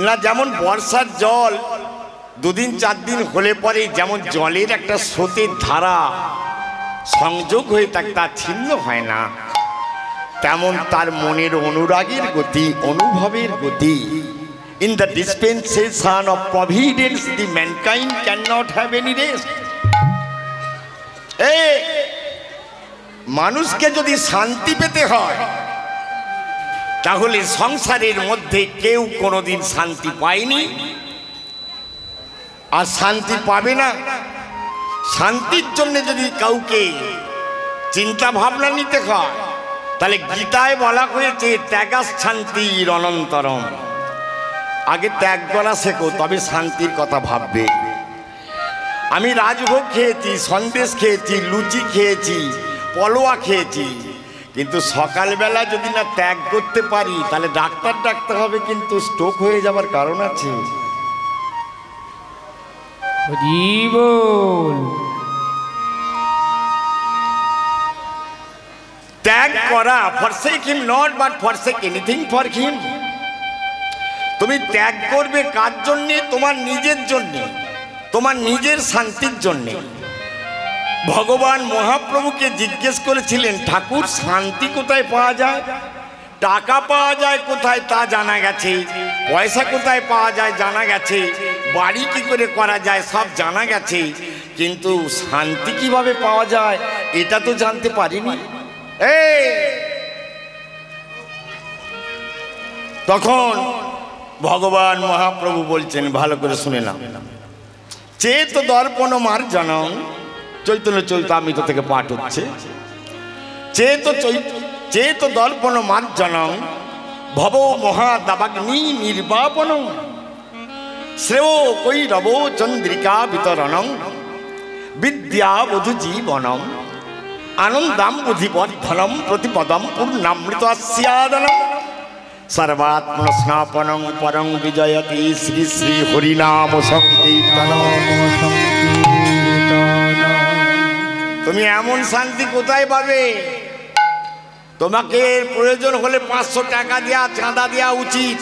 না যেমন বর্ষার জল দুদিন চার দিন হলে পরে যেমন জলের একটা স্রোতের ধারা সংযোগ হয়ে থাকে, তা ছিন্ন হয় না, তেমন তার মনের অনুরাগের গতি, অনুভবের গতি। In the dispensation of providence, the mankind cannot have any rest. মানুষকে যদি শান্তি পেতে হয় তাহলে সংসারের মধ্যে কেউ কোনোদিন শান্তি পায়নি আর শান্তি পাবে না। শান্তির জন্য যদি কাউকে চিন্তা ভাবনা নিতে হয় তাহলে গীতায় বলা হয়েছে ত্যাগাস শান্তির অনন্তরম। আগে ত্যাগ করা শেখো, তবে শান্তির কথা ভাববে। আমি রাজভোগ খেয়েছি, সন্দেশ খেয়েছি, লুচি খেয়েছি, পলোয়া খেয়েছি, কিন্তু সকালবেলা যদি না ত্যাগ করতে পারি তাহলে ডাক্তার ডাকতে হবে, কিন্তু স্ট্রোক হয়ে যাবার কারণ আছে। ত্যাগ করা, forsake him not but forsake anything for him। তুমি ত্যাগ করবে কার জন্যে? তোমার নিজের জন্যে, তোমার নিজের শান্তির জন্যে। ভগবান মহাপ্রভুকে জিজ্ঞেস করেছিলেন, ঠাকুর শান্তি কোথায় পাওয়া যায়? টাকা পাওয়া যায় কোথায় তা জানা গেছে, পয়সা কোথায় পাওয়া যায় জানা গেছে, বাড়ি কি করে করা যায় সব জানা গেছে, কিন্তু শান্তি কিভাবে পাওয়া যায় এটা তো জানতে পারিনি। তখন ভগবান মহাপ্রভু বলছেন, ভালো করে শুনে নাও, চেত দর্পণ মার্জনম, চৈতন্য চৈতামৃত থেকে পাঠ হচ্ছে, চেত দর্পণ মার্জনম ভব মহাদাবাগ্নি নির্বাপনম শ্রেয় কৈরব চন্দ্রিকা বিতরণম বিদ্যা বধু জীবনম আনন্দাম বুদ্ধিবর্ধনম প্রতিপদম পূর্ণামৃত স্যাদনম সর্বাত্মন স্নাপনং পরং বিজয়তি শ্রী শ্রী হরিনাম সংকীর্তনম। তুমি এমন শান্তি কোথায় পাবে? তোমাকে প্রয়োজন হলে 500 টাকা দেওয়া, চাঁদা দেওয়া উচিত।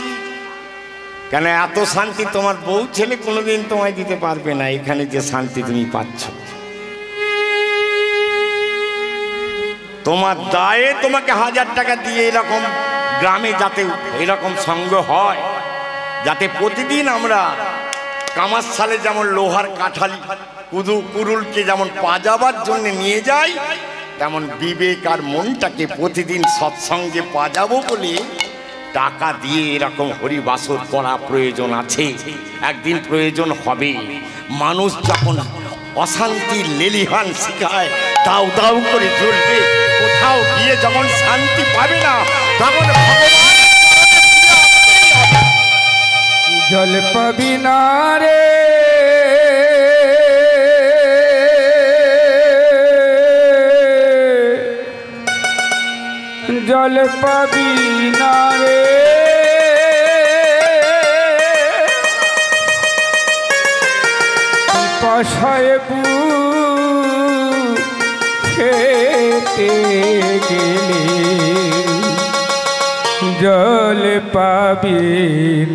কেন? এত শান্তি তোমার বউ ছেলে কোনোদিন তোমায় দিতে পারবে না। এখানে যে শান্তি তুমি পাচ্ছ, তোমার দায়ে তোমাকে 1000 টাকা দিয়ে এরকম গ্রামে যাতে এরকম সঙ্গ হয়, যাতে প্রতিদিন আমরা কামারশালে যেমন লোহার কাঠালি কুরুলকে যেমন পাজাবার জন্য নিয়ে যাই, তেমন বিবেক আর মনটাকে প্রতিদিন সৎসঙ্গে পাজাবো বলে টাকা দিয়ে এরকম হরিবাসর করা প্রয়োজন আছে। একদিন প্রয়োজন হবে। মানুষ যখন অশান্তির লেলিহান শিখায় দাউ দাউ করে জ্বলবে, কোথাও গিয়ে যখন শান্তি পাবে না তখন জল পাবি না রে, জল পাবি না রে, পিপাসায় বুক ফেটে গেলে জল পাবি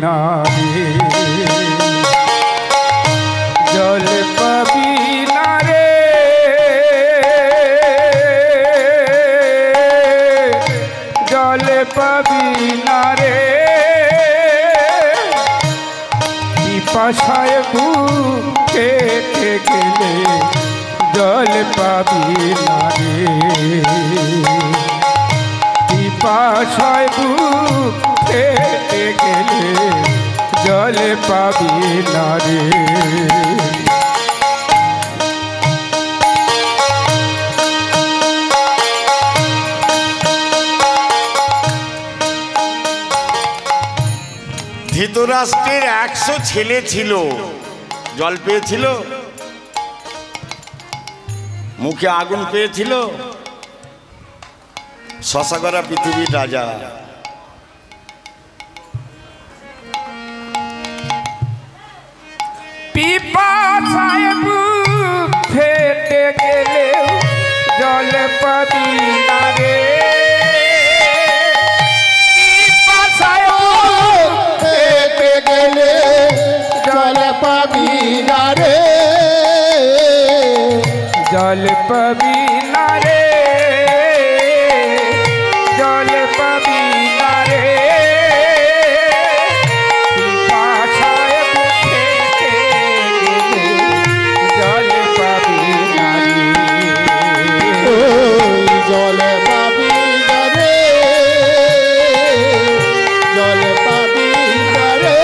না রে, জল পাবি না রে, জল পাবি না রে, পিপাসায় বুক ফেটে গেলে জল পাবি না রে, পিপাসায় বুক ফেটে গেলে জল পাবি না রে। ধৃতরাষ্ট্রের 100 ছেলে ছিল, জল পেয়েছিল, মুখে আগুন পেয়েছিল, শশাগরা পৃথিবীর রাজা। পিপাসায় বুক ফেটে গেলে জল পাবি না রে, পিপাসায় বুক ফেটে গেলে পাবি না রে, জল পাবি না রে, পিপাসায় বুকে গেলে জল পাবি না রে। জল পাবি না রে, জল পাবি না রে।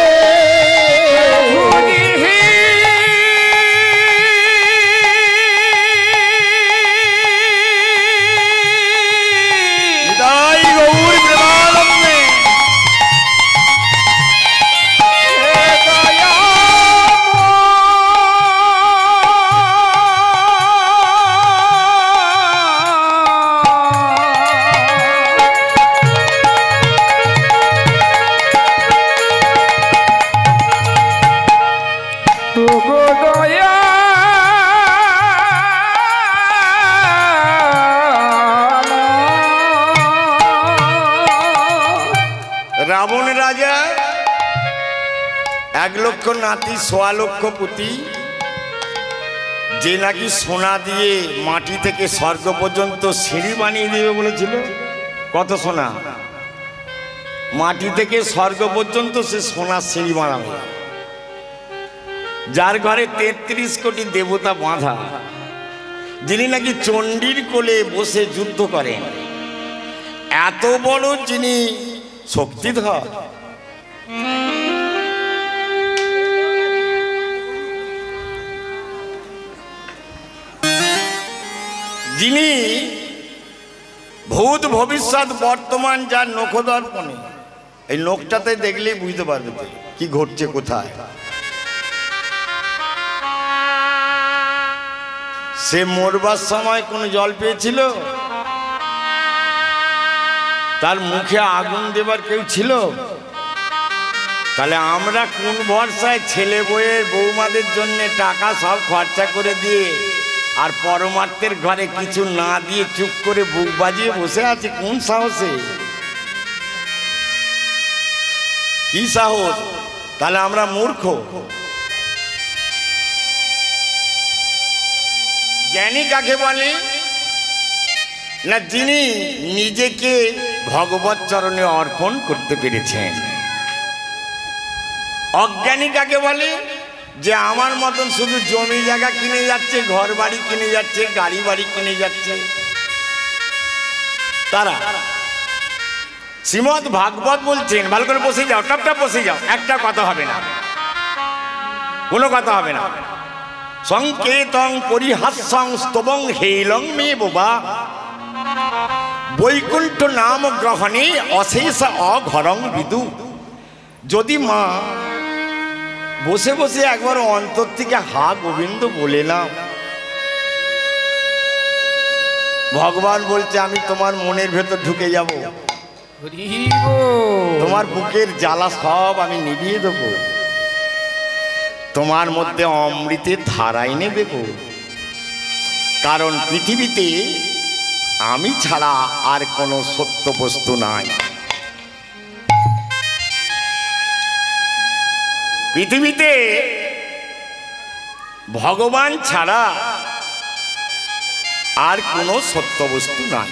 রাবণ রাজা 1 লক্ষ নাতি 1.25 লক্ষ পুতি, যে নাকি সোনা দিয়ে মাটি থেকে স্বর্গ পর্যন্ত সিঁড়ি বানিয়ে দেবে বলেছিল। কত সোনা? মাটি থেকে স্বর্গ পর্যন্ত সে সোনার সিঁড়ি বানাবে। যার ঘরে 33 কোটি দেবতা বাঁধা, যিনি নাকি চণ্ডীর কোলে বসে যুদ্ধ করেন, এত বড় যিনি শক্তিধর, যিনি ভূত ভবিষ্যৎ বর্তমান যার নখদর্পণে, এই নখটাতে দেখলেই বুঝতে পারবে কি ঘটছে কোথায়। সে মরবার সময় কোনো জল পেয়েছিল? তার মুখে আগুন দেবার কেউ ছিল? তাহলে আমরা কোন ভরসায় ছেলে বউয়ের বৌমাদের জন্য টাকা সব খরচা করে দিয়ে আর পরমার্থের ঘরে কিছু না দিয়ে চুপ করে বুক বাজিয়ে বসে আছি? কোন সাহসে? কি সাহস? তাহলে আমরা মূর্খ। জ্ঞানী কাকে বলে? না যিনি নিজেকে ভগবত চরণে অর্পণ করতে পেরেছেন। অজ্ঞানী কাকে বলে? যে আমার মতন শুধু জমি জায়গা কিনে যাচ্ছে, ঘর বাড়ি কিনে যাচ্ছে, গাড়ি বাড়ি কিনে যাচ্ছে তারা। শ্রীমদ্ ভাগবত বলছেন, ভালো করে বসে যাও, টপটপ বসে যাও, একটা কথা হবে না, কোনো কথা হবে না। সংকেতং পরিহাস্যং স্তবং হেলং মে বোবা, বৈকুণ্ঠ নাম গ্রহণে অশেষ অঘরং বিদু। যদি মা বসে বসে একবার অন্তর থেকে হা গোবিন্দ বলে নাও, ভগবান বলছে আমি তোমার মনের ভেতর ঢুকে যাব, তোমার বুকের জ্বালা সব আমি নিভিয়ে দেব, তোমার মধ্যে অমৃতের ধারা এনে দেব। কারণ পৃথিবীতে আমি ছাড়া আর কোনো সত্য বস্তু নাই। পৃথিবীতে ভগবান ছাড়া আর কোনো সত্য বস্তু নাই।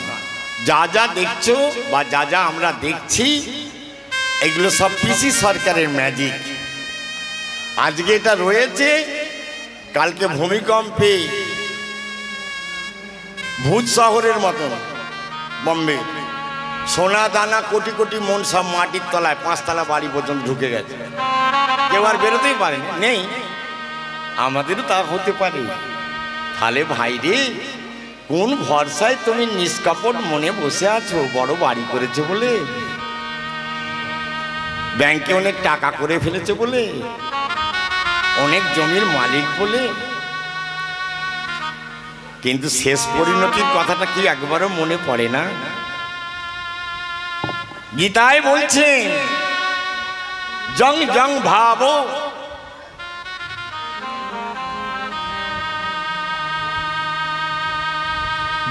যা যা দেখছো বা যা যা আমরা দেখছি, এগুলো সব পিসি সরকারের ম্যাজিক। আজকে এটা রয়েছে, কালকে ভূমিকম্পে ভূত শহরের মতন বম্বে সোনা দানা কোটি কোটি মন সব মাটির তলায় 5 তলা বাড়ি পর্যন্ত ঢুকে গেছে, কেউ আর বেরোতেই পারেনি। নেই, আমাদেরও তা হতে পারে। তাহলে ভাই রে, কোন ভরসায় তুমি নিষ্কাপট মনে বসে আছো? বড় বাড়ি করেছে বলে, ব্যাংকে অনেক টাকা করে ফেলেছে বলে, অনেক জমির মালিক বলে, কিন্তু শেষ পরিণতির কথাটা কি একবারও মনে পড়ে না? গীতায় বলছেন জং জং ভাবো,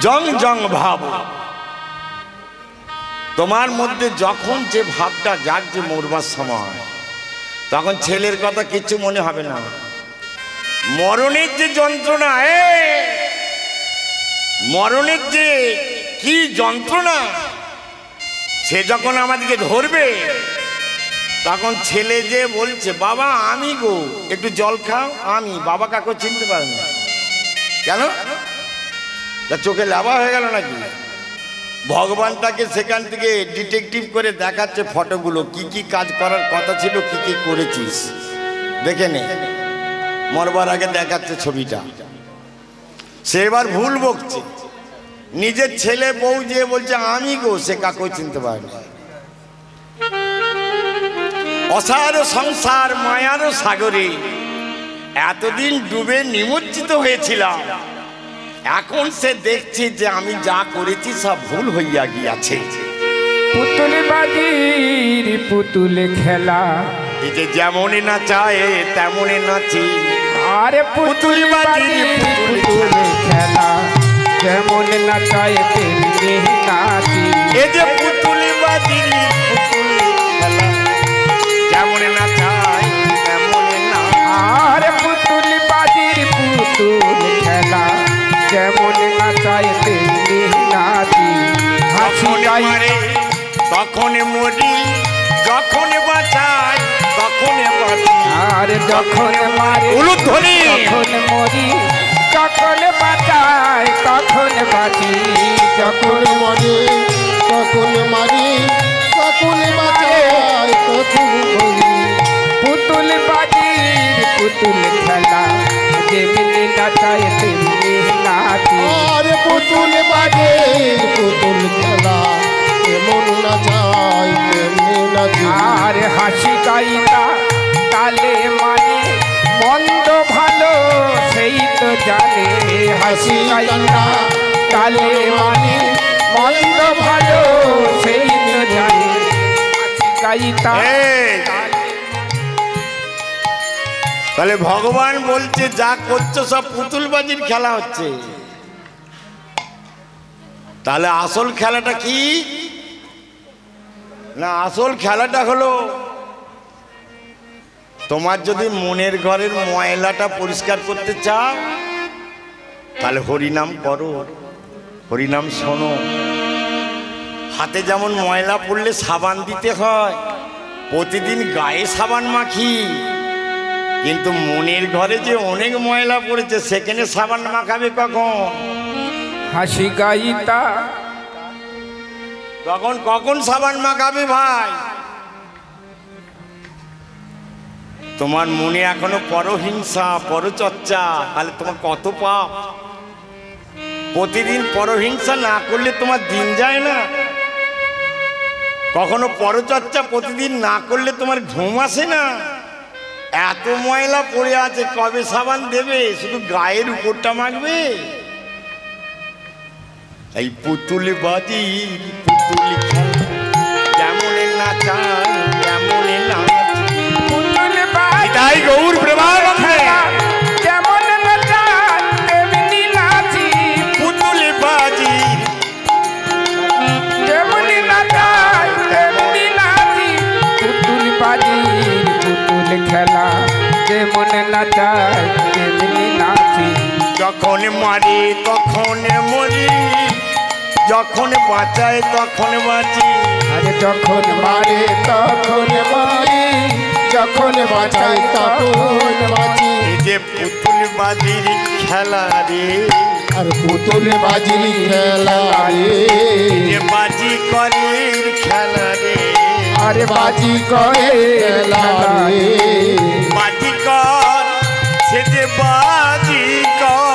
জং জং ভাবো। তোমার মধ্যে যখন যে ভাবটা জাগছে মরবার সময়, তখন ছেলের কথা কিচ্ছু মনে হবে না। মরণের যে যন্ত্রণা, মরণের যে কি যন্ত্রণা, সে যখন আমাদেরকে ধরবে তখন ছেলে যে বলছে, বাবা আমি গো, একটু জল খাও। আমি বাবা কাকে চিনতে পারে না কেন? তা চোখে লাভা হয়ে গেল নাকি? ভগবান তাকে সেখান থেকে ডিটেকটিভ করে দেখাচ্ছে ফটোগুলো, কি কি কাজ করার কথা ছিল, কি কি করেছিস দেখে নে। মরবার আগে দেখাচ্ছে ছবিটা। সে এবার ভুল বকছে, নিজের ছেলে বউ যে বলছে আমি গো, সে কাকেও চিনতে পারে না। অসার সংসার মায়ারও সাগরে এতদিন ডুবে নিমজ্জিত হয়েছিলাম, এখন সে দেখছে যে আমি যা করেছি সব ভুল হইয়া গিয়াছে। পুতুল বাজির পুতুল খেলা, এই যে যেমনই নাচায় তেমনই নাচি। আরে পুতুল বাজির পুতুল খেলা, যেমন নাচায় তেমনি নাচি। এই যে পুতুল বাজির পুতুল খেলা, যেমন নাচায় তেমনই নাচি। আরে পুতুল বাজির পুতুল খেলা, যেমন নাচায় তেমনি নাচি। হাসি যখন গাই মারে তখন মরি, যখন বাঁচায় তখন বাঁচি। আর যখন মারে উলুধ্বনি। তখন মরি, যখন বাঁচায় তখন বাঁচি। যখন যখন মরে তখন মারি, তখন বাঁচাই তখন মরি। পুতুল বাজির পুতুল খেলা, যেমনি নাচায় তেমনি নাচি। আর পুতুল বাজে পুতুল খেলা, এমন নাচাই তেমনি নাচি। আর হাসি গাইতা তালে মানে, মন্দ ভালো সেই তো জানে। হাসি গাইতা তালে মানে, মন্দ ভালো সেই তো জানে। হাসি গাইতা এই, তাহলে ভগবান বলছে যা করছো সব পুতুলবাজির খেলা হচ্ছে। তাহলে আসল খেলাটা কি না? আসল খেলাটা হলো তোমার যদি মনের ঘরের ময়লাটা পরিষ্কার করতে চাও, তাহলে হরিনাম করো, হরিনাম শোনো। হাতে যেমন ময়লা পড়লে সাবান দিতে হয়, প্রতিদিন গায়ে সাবান মাখি, কিন্তু মনের ঘরে যে অনেক ময়লা পড়েছে সেখানে সাবান মাখাবে কখন? হাসি গাইতা তখন কখন সাবান মাখাবে ভাই? তোমার মনে এখনো পরহিংসা পরচর্চা, তাহলে তোমার কত পাপ। প্রতিদিন পরহিংসা না করলে তোমার দিন যায় না। কখনো পরচর্চা প্রতিদিন না করলে তোমার ঘুম আসে না। এত ময়লা পড়ে আছে, কবে সাবান দেবে? শুধু গায়ের উপরটা মাখবে। এই পুতুল বাজি পুতুল খেলা, যেমন নাচায় তেমন নাচি। পুতুল বাজির তাই গৌর প্রেমানন্দে যেমন নাচায় তেমনি নাচি। পুতুল বাজি যেমন নাচায় তেমনি নাচি। পুতুল বাজির পুতুল খেলা, যেমন নাচায় তেমনি নাচি। যখন মারি তখন মরি, যখন বাঁচায় তখন বাঁচি। আরে যখন মারে তখন মারি, যখন বাঁচাই তখন বাঁচি। এই যে পুতুল বাজির খেলা রে, আর পুতুল বাজির খেলা রে, এই যে বাজি করির খেলা রে। আরে বাজি করে খেলা রে, বাজি কর, সে যে বাজি কর।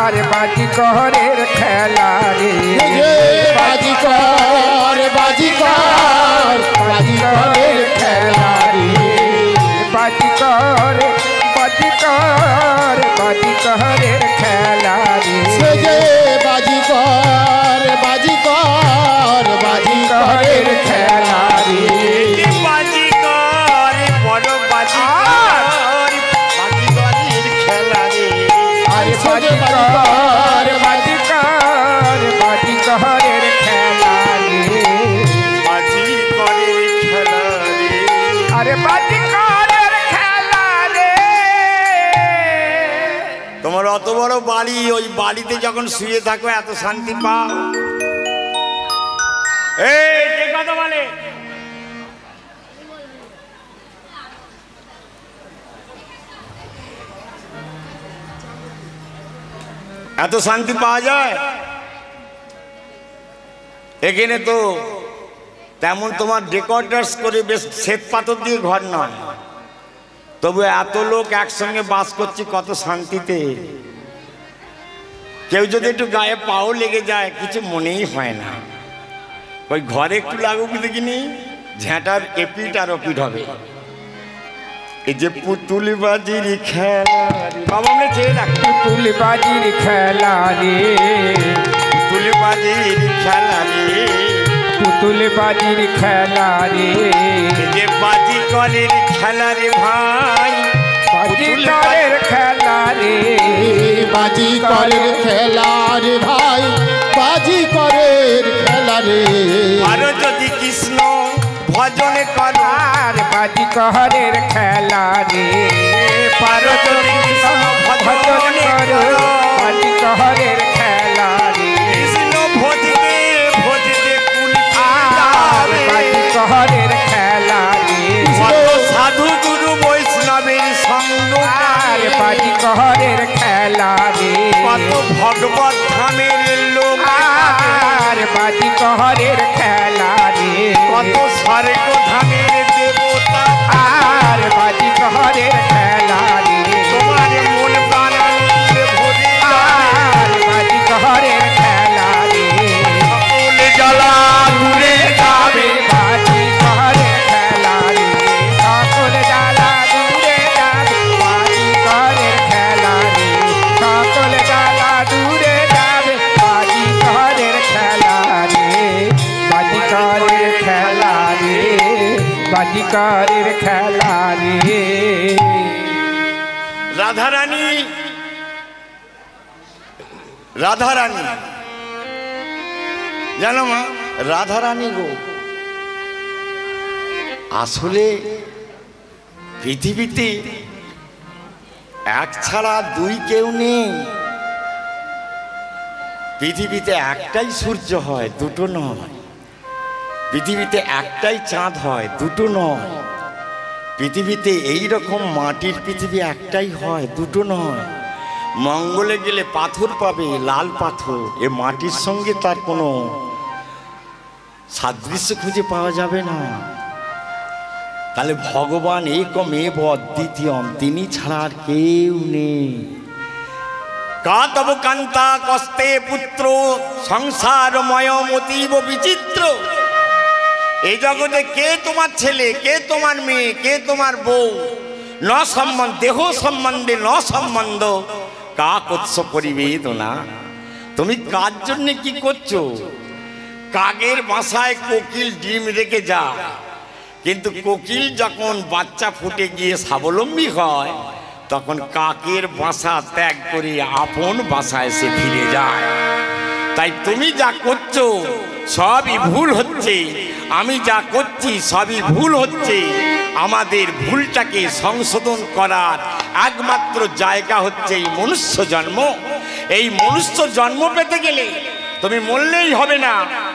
আরে বাজি করের খেলা রে। যে বাজি কর, বাজি কর, বাজি করের খেলা রে। বাজি করে, বাজি কর, বাজি করের খেলা রে। সে যে বাজি কর, বাজি কর, বাজি করের খেলা রে। এই যে বাজি কর, বড় বাজি কর, বাজি করির খেলা রে। আরে বাজি কর, বাজি কর, বাজি করের খেলা রে। বাজি করির খেলা রে। আরে বাজি করের খেলা রে। তোমার অত বড় বাড়ি, ওই বাড়িতে যখন শুয়ে থাকো এত শান্তি পাও? এই কে কথা বলে? এত শান্তি পাওয়া যায়? এখানে তো তেমন তোমার ডেকোরেটরস করে বেশ শ্বেত পাথর দিয়ে ঘর নয়, তবু এত লোক একসঙ্গে বাস করছি কত শান্তিতে। কেউ যদি একটু গায়ে পাও লেগে যায় কিছু মনেই হয় না। ওই ঘরে একটু লাগুক দেখিনি, ঝ্যাঁটার এপিট আর ওপিট হবে। এই যে পুতুলবাজির খেলা, বাবা আমরা চেয়ে রাখ, পুতুলবাজির খেলা রে, পুতুলবাজির খেলা রে, পুতুলবাজির খেলা রে, যে বাজি করের খেলা রে ভাই, বাজিকরের খেলা রে, বাজি করের খেলা রে ভাই, বাজি করের খেলা রে। আরো যদি কৃষ্ণ ভজন করো, আর বাজিকরের খেলা রে, পারো যদি কৃষ্ণ ভজন করো, বাজিকরের খেলা রে, কৃষ্ণ ভজতে ভজতে কুল আর বাজিকরের খেলা রে, কত সাধু গুরু বৈষ্ণবের সঙ্গ, আর বাজিকরের খেলা রে, কত ভগবত ধামের লোক, আর বাজিকরের খেলা রে, কত স্বর্গ ধামের দেবতা, আর বাজিকরের খেলা রে, তোমার মন প্রাণানন্দে ভরে আর বাজিকরের খেলা রে, সকল জ্বালা দূরে যাবে। বাজিকরের খেলা রে, সকল জ্বালা দূরে যাবে, বাজিকরের খেলা রে, সকল জ্বালা দূরে যাবে, বাজিকরের খেলা রে, বাজিকরের খেলা রে, বাজিকরের খেলা রে। রাধারানী, রাধারানী জানো মা, রাধারানী গো, আসলে পৃথিবীতে এক ছাড়া দুই কেউ নেই। পৃথিবীতে একটাই সূর্য হয়, দুটো নয়। পৃথিবীতে একটাই চাঁদ হয়, দুটো নয়। পৃথিবীতে এই রকম মাটির পৃথিবী একটাই হয়, দুটো নয়। মঙ্গলে গেলে পাথর পাবে, লাল পাথর। এ মাটির সঙ্গে তার কোনো সাদৃশ্য খুঁজে পাওয়া যাবে না। তাহলে ভগবান একমেব অদ্বিতীয়ম, তিনি ছাড়া আর কেউ নেই। কা তব কান্তা কস্তে পুত্র সংসারময় অতীব বিচিত্র। এই জগতে কে তোমার ছেলে, কে তোমার মেয়ে, কে তোমার বউ, ন সম্বন্ধ, দেহ সম্বন্ধে ন সম্বন্ধ, কা কৎস পরিবেদনা। তুমি কার জন্য কি করছো? কাকের বাসায় কোকিল ডিম রেখে যায়, কিন্তু কোকিল যখন বাচ্চা ফুটে গিয়ে স্বাবলম্বী হয় তখন কাকের বাসা ত্যাগ করে আপন বাসায় এসে ফিরে যায়। তাই তুমি যা করছো সবই ভুল হচ্ছে, আমি যা করছি সবই ভুল হচ্ছে। আমাদের ভুলটাকে সংশোধন করার একমাত্র জায়গা হচ্ছে এই মনুষ্য জন্ম। এই মনুষ্য জন্ম পেতে গেলে তুমি বললেই হবে না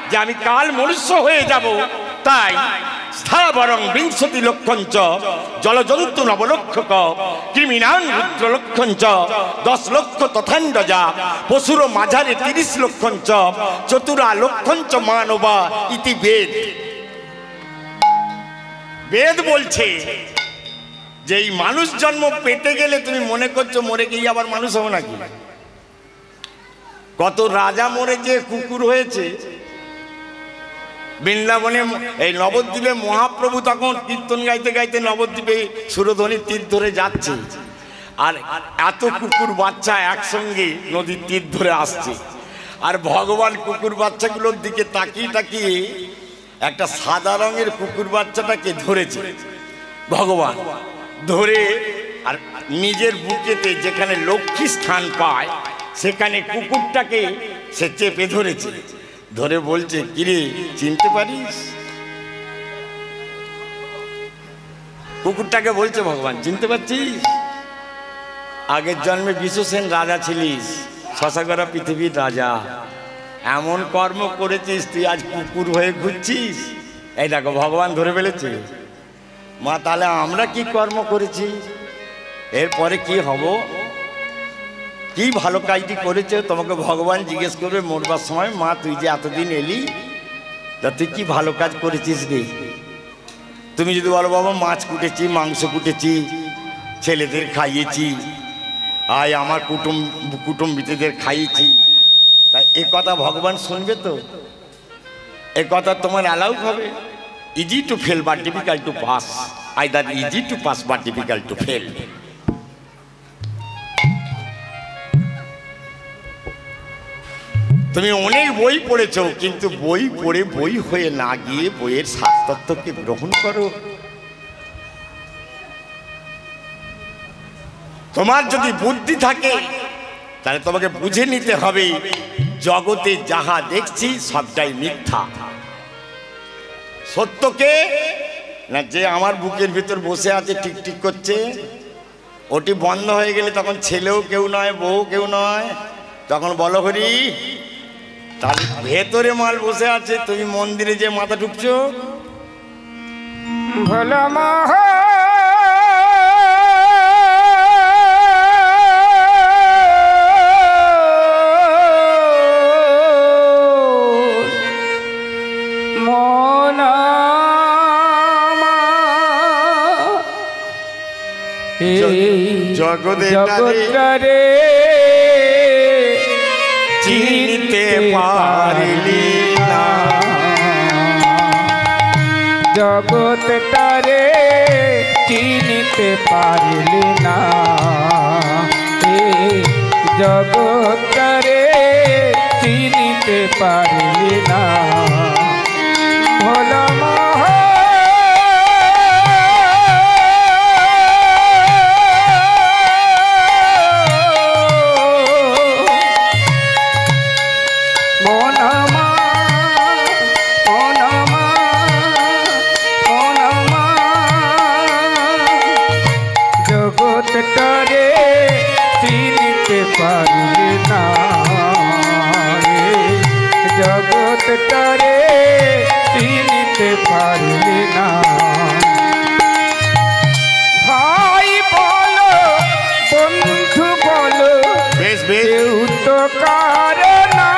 যে আমি কাল মনুষ্য হয়ে যাব। তাই স্থাবরং বিংশতি লক্ষঞ্চ জলজন্তু নবলক্ষক কৃমিনাং রুদ্র লক্ষঞ্চ 10 লক্ষ তথান্ডজা পশুর মাঝারে 30 লক্ষঞ্চ চতুরা লক্ষঞ্চ মানবা ইতি বেদ। বেদ বলছে যে এই মানুষ জন্ম পেতে গেলে তুমি মনে করছো মরে গিয়ে আবার মানুষ হবো নাকি? কত রাজা মরে যে কুকুর হয়েছে। বৃন্দাবনে এই নবদ্বীপে মহাপ্রভু তখন কীর্তন গাইতে গাইতে নবদ্বীপে সুরধ্বনির তীর ধরে যাচ্ছে, আর এত কুকুর বাচ্চা একসঙ্গে নদীর তীর ধরে আসছে। আর ভগবান কুকুর বাচ্চাগুলোর দিকে তাকিয়ে তাকিয়ে একটা সাদা রঙের কুকুর বাচ্চাটাকে ধরেছে। ভগবান ধরে আর নিজের বুকেতে যেখানে লক্ষ্মী স্থান পায় সেখানে কুকুরটাকে সে চেপে ধরেছে। ধরে বলছে, কিরে চিনতে পারিস? কুকুরটাকে বলছে ভগবান, চিনতে পারছিস? আগের জন্মে বিশ্বসেন রাজা ছিলিস, শশাগড়া পৃথিবীর রাজা। এমন কর্ম করেছিস তুই আজ কুকুর হয়ে ঘুরছিস। এই দেখো ভগবান ধরে ফেলেছে। মা তাহলে আমরা কি কর্ম করেছি, এরপরে কি হব, কি ভালো কাজটি করেছে তোমাকে ভগবান জিজ্ঞেস করবে মরবার সময়। মা তুই যে এতদিন এলি, তা তুই কি ভালো কাজ করেছিস রে? তুমি যদি বলো বাবা মাছ কুটেছি, মাংস কুটেছি, ছেলেদের খাইয়েছি, আয় আমার কুটুম্বিদের খাইয়েছি, তাই এ কথা ভগবান শুনবে তো? এ কথা তোমার অ্যালাউ হবে? Easy to fail but difficult to pass, either easy to pass but difficult to fail. তুমি অনেক বই পড়েছ, কিন্তু বই পড়ে বই হয়ে না গিয়ে বইয়ের সারতত্ত্বকে গ্রহণ করো। তোমার যদি বুদ্ধি থাকে তাহলে তোমাকে বুঝে নিতে হবে জগতে যাহা দেখছি সবটাই মিথ্যা। সত্যকে না, যে আমার বুকের ভিতর বসে আছে টিকটিক করছে, ওটি বন্ধ হয়ে গেলে তখন ছেলেও কেউ নয়, বউ কেউ নয়, তখন বলো হরি। তাহলে ভেতরে মাল বসে আছে, তুমি মন্দিরে যে মাথা ঢুকছো। ভোলা মহা জগৎটারে চিনতে পারলি না, জগৎটারে চিনতে পারলি না, জগৎটারে চিনতে পারলি না। ভোলা মহা জগৎটারে চিনতে পারলি না, জগৎটারে চিনতে পারলি না। ভাই বলো বন্ধু বলো, বেশ বেশ, কেউ তো কারে না।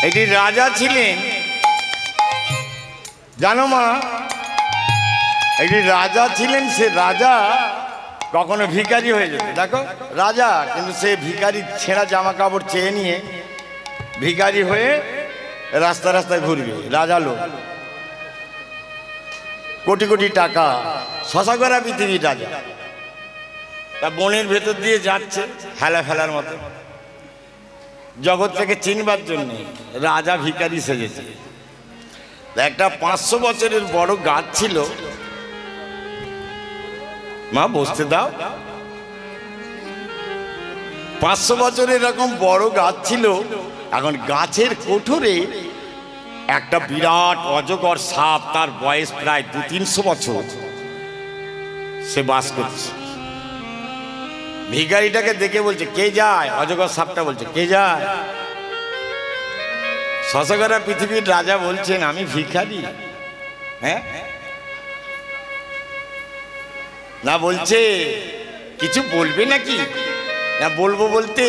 এটি রাজা ছিলেন, জানো মা, একটি রাজা ছিলেন। সে রাজা কখনো ভিখারি হয়ে যেত। দেখো রাজা, কিন্তু সে ভিখারি ছেঁড়া জামা কাপড় চেয়ে নিয়ে ভিখারি হয়ে রাস্তা রাস্তায় ঘুরবে। রাজা লোক, কোটি কোটি টাকা, শশাগড়া পৃথিবীর রাজা। তা বনের ভেতর দিয়ে যাচ্ছে হেলা ফেলার মতো, জগৎ থেকে চিনবার জন্য রাজা ভিখারি সেজেছে। একটা 500 বছরের বড় গাছ ছিল। মা বসতে দাও। 500 বছরের এরকম বড় গাছ ছিল, এখন গাছের কোঠরে একটা বিরাট অজগর সাপ, তার বয়স প্রায় 200-300 বছর, সে বাস করছে। ভিখারিটাকে দেখে বলছে, কে যায়? অজগর সাপটা বলছে, কে যায়? শশকরা পৃথিবীর রাজা বলছেন, আমি ভিখারি। হ্যাঁ না, বলছে কিছু বলবে নাকি? না, বলবো বলতে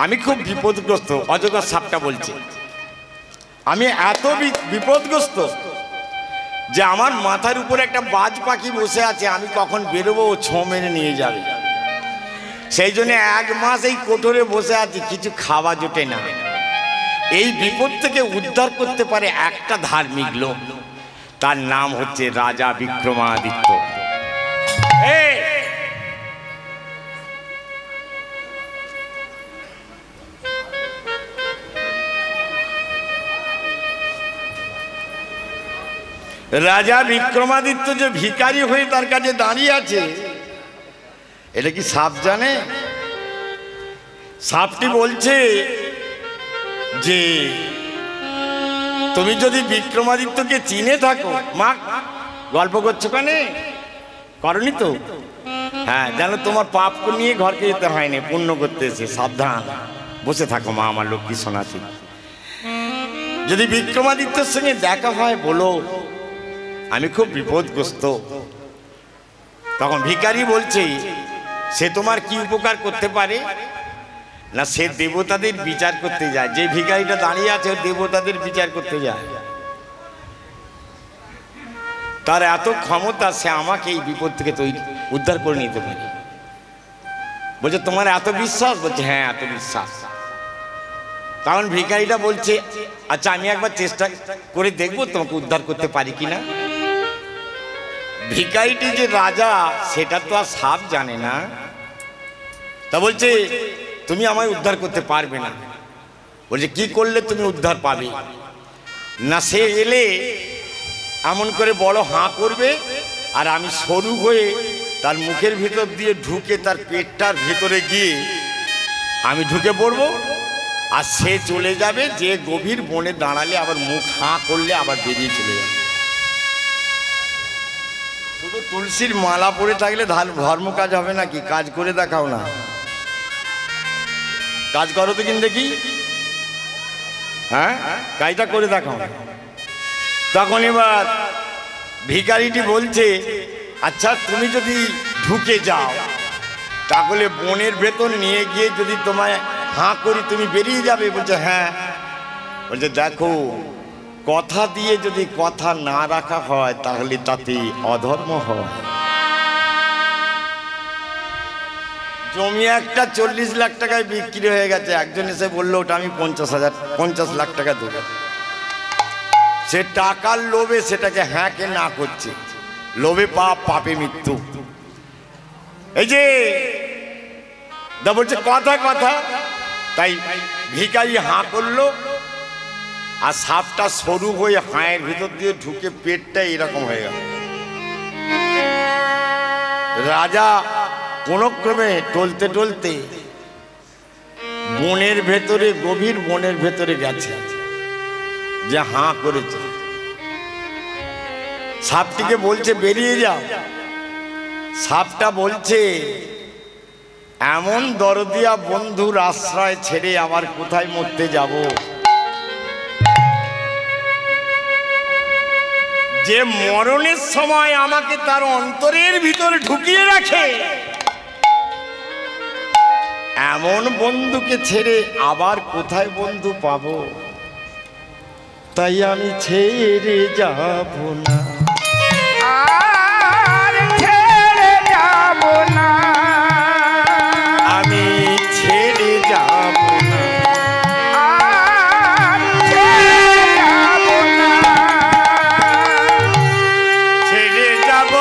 আমি খুব বিপদগ্রস্ত। অজগর সাপটা বলছে, আমি এত বিপদগ্রস্ত যে আমার মাথার উপরে একটা বাজ পাখি বসে আছে, আমি কখন বেরোবো ও ছোঁ মেরে নিয়ে যাবে। সেই জন্য 1 মাস এই কোঠরে বসে আছি, কিছু খাওয়া জোটে না। এই বিপদ থেকে উদ্ধার করতে পারে একটা ধার্মিক লোক, তার নাম হচ্ছে রাজা বিক্রমাদিত্য। রাজা বিক্রমাদিত্য যে ভিখারি হয়ে তার কাছে দাঁড়িয়ে আছে, এটা কি সাপ জানে? সাপটি বলছে যে তুমি যদি বিক্রমাদিত্যকে চিনে থাকো, মা গল্প করছো কেন? করনি তো? হ্যাঁ, জানো তোমার পাপ নিয়ে ঘরকে যেতে হয়নি, পুণ্য করতে এসে সাবধান বসে থাকো মা, আমার লক্ষ্মী শোনাচ্ছি। যদি বিক্রমাদিত্যের সঙ্গে দেখা হয় বলো আমি খুব বিপদগ্রস্ত। তখন ভিখারি বলছে, সে তোমার কি উপকার করতে পারে? না, সে দেবতাদের বিচার করতে যায়। যে ভিখারিটা দাঁড়িয়ে আছে দেবতাদের বিচার করতে যায়। তার এত ক্ষমতা, সে আমাকে এই বিপদ থেকে উদ্ধার করে নিতে পারে। বলছে তোমার এত বিশ্বাস? বলছে হ্যাঁ, এত বিশ্বাস। তখন ভিখারিটা বলছে, আচ্ছা আমি একবার চেষ্টা করে দেখবো তোমাকে উদ্ধার করতে পারি কিনা। ভিখারিটি যে রাজা সেটা তো আর সাপ জানে না। তা বলছে তুমি আমায় উদ্ধার করতে পারবে না। বলছে কি করলে তুমি উদ্ধার পাবে? না, সে এলে এমন করে বড় হাঁ করবে, আর আমি সরু হয়ে তার মুখের ভিতর দিয়ে ঢুকে তার পেটটার ভেতরে গিয়ে আমি ঢুকে পড়বো, আর সে চলে যাবে। যে গভীর বনে দাঁড়ালে আবার মুখ হাঁ করলে আবার বেরিয়ে চলে যাবে। শুধু তুলসীর মালা পরে থাকলে ধর্ম কাজ হবে নাকি? কাজ করে দেখাও না। কাজ করো তো কিন্তু দেখি। হ্যাঁ, কাজটা করে দেখাও। তখন এবার ভিখারিটি বলছে, আচ্ছা তুমি যদি ঢুকে যাও তাহলে বনের ভেতর নিয়ে গিয়ে যদি তোমায় হাঁ করি তুমি বেরিয়ে যাবে? বলছে হ্যাঁ। বলছে দেখো, কথা দিয়ে যদি কথা না রাখা হয় তাহলে তাতে অধর্ম হয়। জমি একটা 40 লাখ টাকায় বিক্রি হয়ে গেছে। একজন এসে বললো ওটা আমি 50 লাখ টাকা দেবো। সে টাকার লোভে সেটাকে হ্যাঁ কে না করছে। লোভে পাপ, পাপে মৃত্যু। এই যে বলছে কথা কথা, তাই ভিখারি হাঁ করলো, আর সাপটা সরু হয়ে হাঁয়ের ভিতর দিয়ে ঢুকে পেটটা এরকম হয়ে গেল। রাজা কোনো ক্রমে টলতে টলতে বনের ভেতরে, গভীর বনের ভেতরে গেছে, যে হাঁ করেছে। সাপটিকে বলছে বেরিয়ে যাও। সাপটা বলছে এমন দরদিয়া বন্ধুর আশ্রয় ছেড়ে আবার কোথায় মরতে যাব? যে মরণের সময় আমাকে তার অন্তরের ভিতরে ঢুকিয়ে রাখে, এমন বন্ধুকে ছেড়ে আবার কোথায় বন্ধু পাবো? তাই আমি ছেড়ে যাব না, আর ছেড়ে যাব না, আমি ছেড়ে যাব না, আর ছেড়ে যাব না, ছেড়ে যাব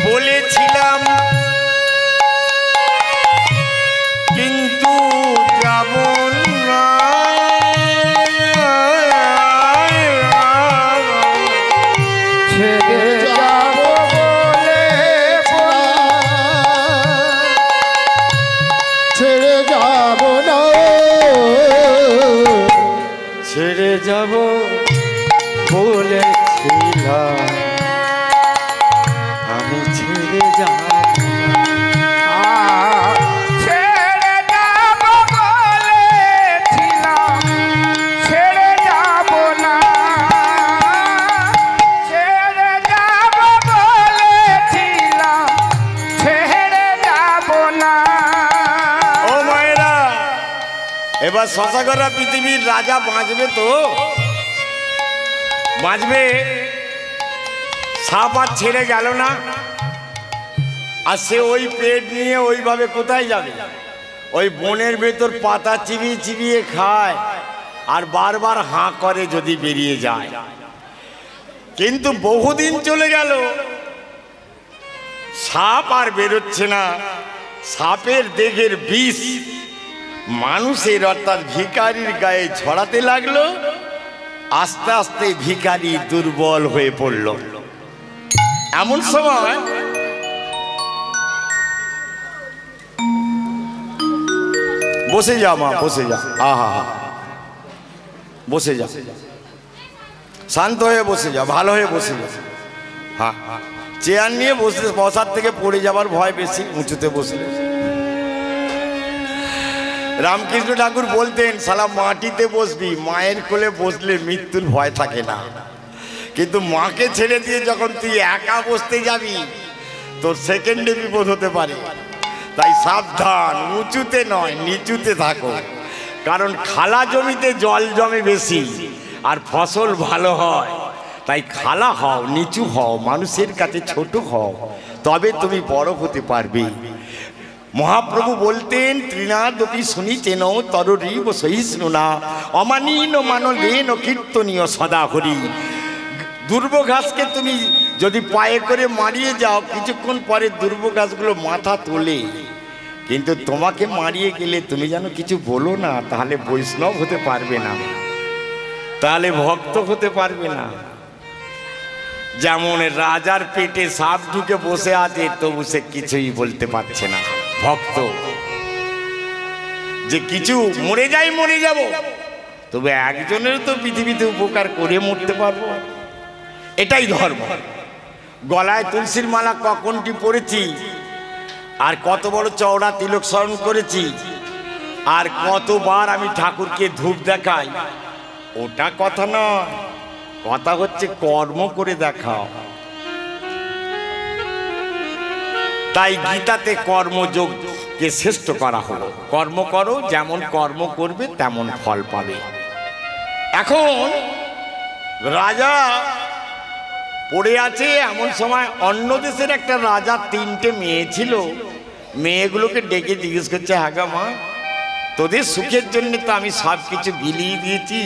বলেছিলাম কিন্তু যাব না। যাব বলেছিলাম, আমি ছেড়ে যাব ছেড়ে যাব বলেছিলাম, ছেড়ে যাব না, ছেড়ে যাব বলেছিলাম, ছেড়ে যাব না। ও মায়েরা, এবার শশাকরা পৃথিবীর রাজা বাঁচবে তো? বাঁচবে? সাপ আর ছেড়ে গেল না, আর সে ওই পেট নিয়ে ওইভাবে কোথায় যাবে? ওই বনের ভেতর পাতা চিবিয়ে চিবিয়ে খায় আর বারবার হাঁ করে যদি বেরিয়ে যায়। কিন্তু বহুদিন চলে গেল, সাপ আর বেরোচ্ছে না। সাপের দেহের বিষ মানুষের অর্থাৎ ভিখারির গায়ে ছড়াতে লাগলো। আস্তে আস্তে ভিখারি দুর্বল হয়ে পড়ল। এমন সময় বসে যা মা, বসে যা, আহা হা, বসে যা, শান্ত হয়ে বসে যা, ভালো হয়ে বসে যা। হ্যাঁ, চেয়ার নিয়ে বসে, বসার থেকে পড়ে যাবার ভয় বেশি, উঁচুতে বসলে। রামকৃষ্ণ ঠাকুর বলতেন, শালা মাটিতে বসবি, মায়ের কোলে বসলে মৃত্যুর ভয় থাকে না। কিন্তু মাকে ছেড়ে দিয়ে যখন তুই একা বসতে যাবি, তোর সেকেন্ডে বিপদ হতে পারে। তাই সাবধান, উঁচুতে নয় নিচুতে থাকো। কারণ খালা জমিতে জল জমে বেশি আর ফসল ভালো হয়। তাই খালা হও, নিচু হও, মানুষের কাছে ছোট হও, তবে তুমি বড় হতে পারবে। মহাপ্রভু বলতেন, তৃণাদপি শুনিতেন তররিব সহিষ্ণু না, অমানীন মানলেন কীর্তনীয় সদা হরি। দুর্ব ঘাসকে তুমি যদি পায়ে করে মারিয়ে যাও, কিছুক্ষণ পরে দুর্ব ঘাসগুলো মাথা তোলে। কিন্তু তোমাকে মারিয়ে গেলে তুমি যেন কিছু বলো না, তাহলে বৈষ্ণব হতে পারবে না, তাহলে ভক্ত হতে পারবে না। যেমন রাজার পেটে সাপ ঢুকে বসে আছে, তবু সে কিছুই বলতে পারছে না। ভক্ত যে কিছু মরে যাই, মরে যাব, তবে একজনের তো পৃথিবীতে উপকার করে মরতে পারবো, এটাই ধর্ম। গলায় তুলসীর মালা কখনটি পড়েছি, আর কত বড় চওড়া তিলক স্মরণ করেছি, আর কতবার আমি ঠাকুরকে ধূপ দেখাই, ওটা কথা নয়। কথা হচ্ছে কর্ম করে দেখাও। তাই গীতাতে কর্মযোগকে শ্রেষ্ঠ করা হলো। কর্ম করো, যেমন কর্ম করবে তেমন ফল পাবে। এখন রাজা পড়ে আছে, এমন সময় অন্য দেশের একটা রাজা 3টে মেয়ে ছিল। মেয়েগুলোকে ডেকে জিজ্ঞেস করছে, হ্যাঁ গা মা, তোদের সুখের জন্য তো আমি সব কিছু বিলিয়ে দিয়েছি,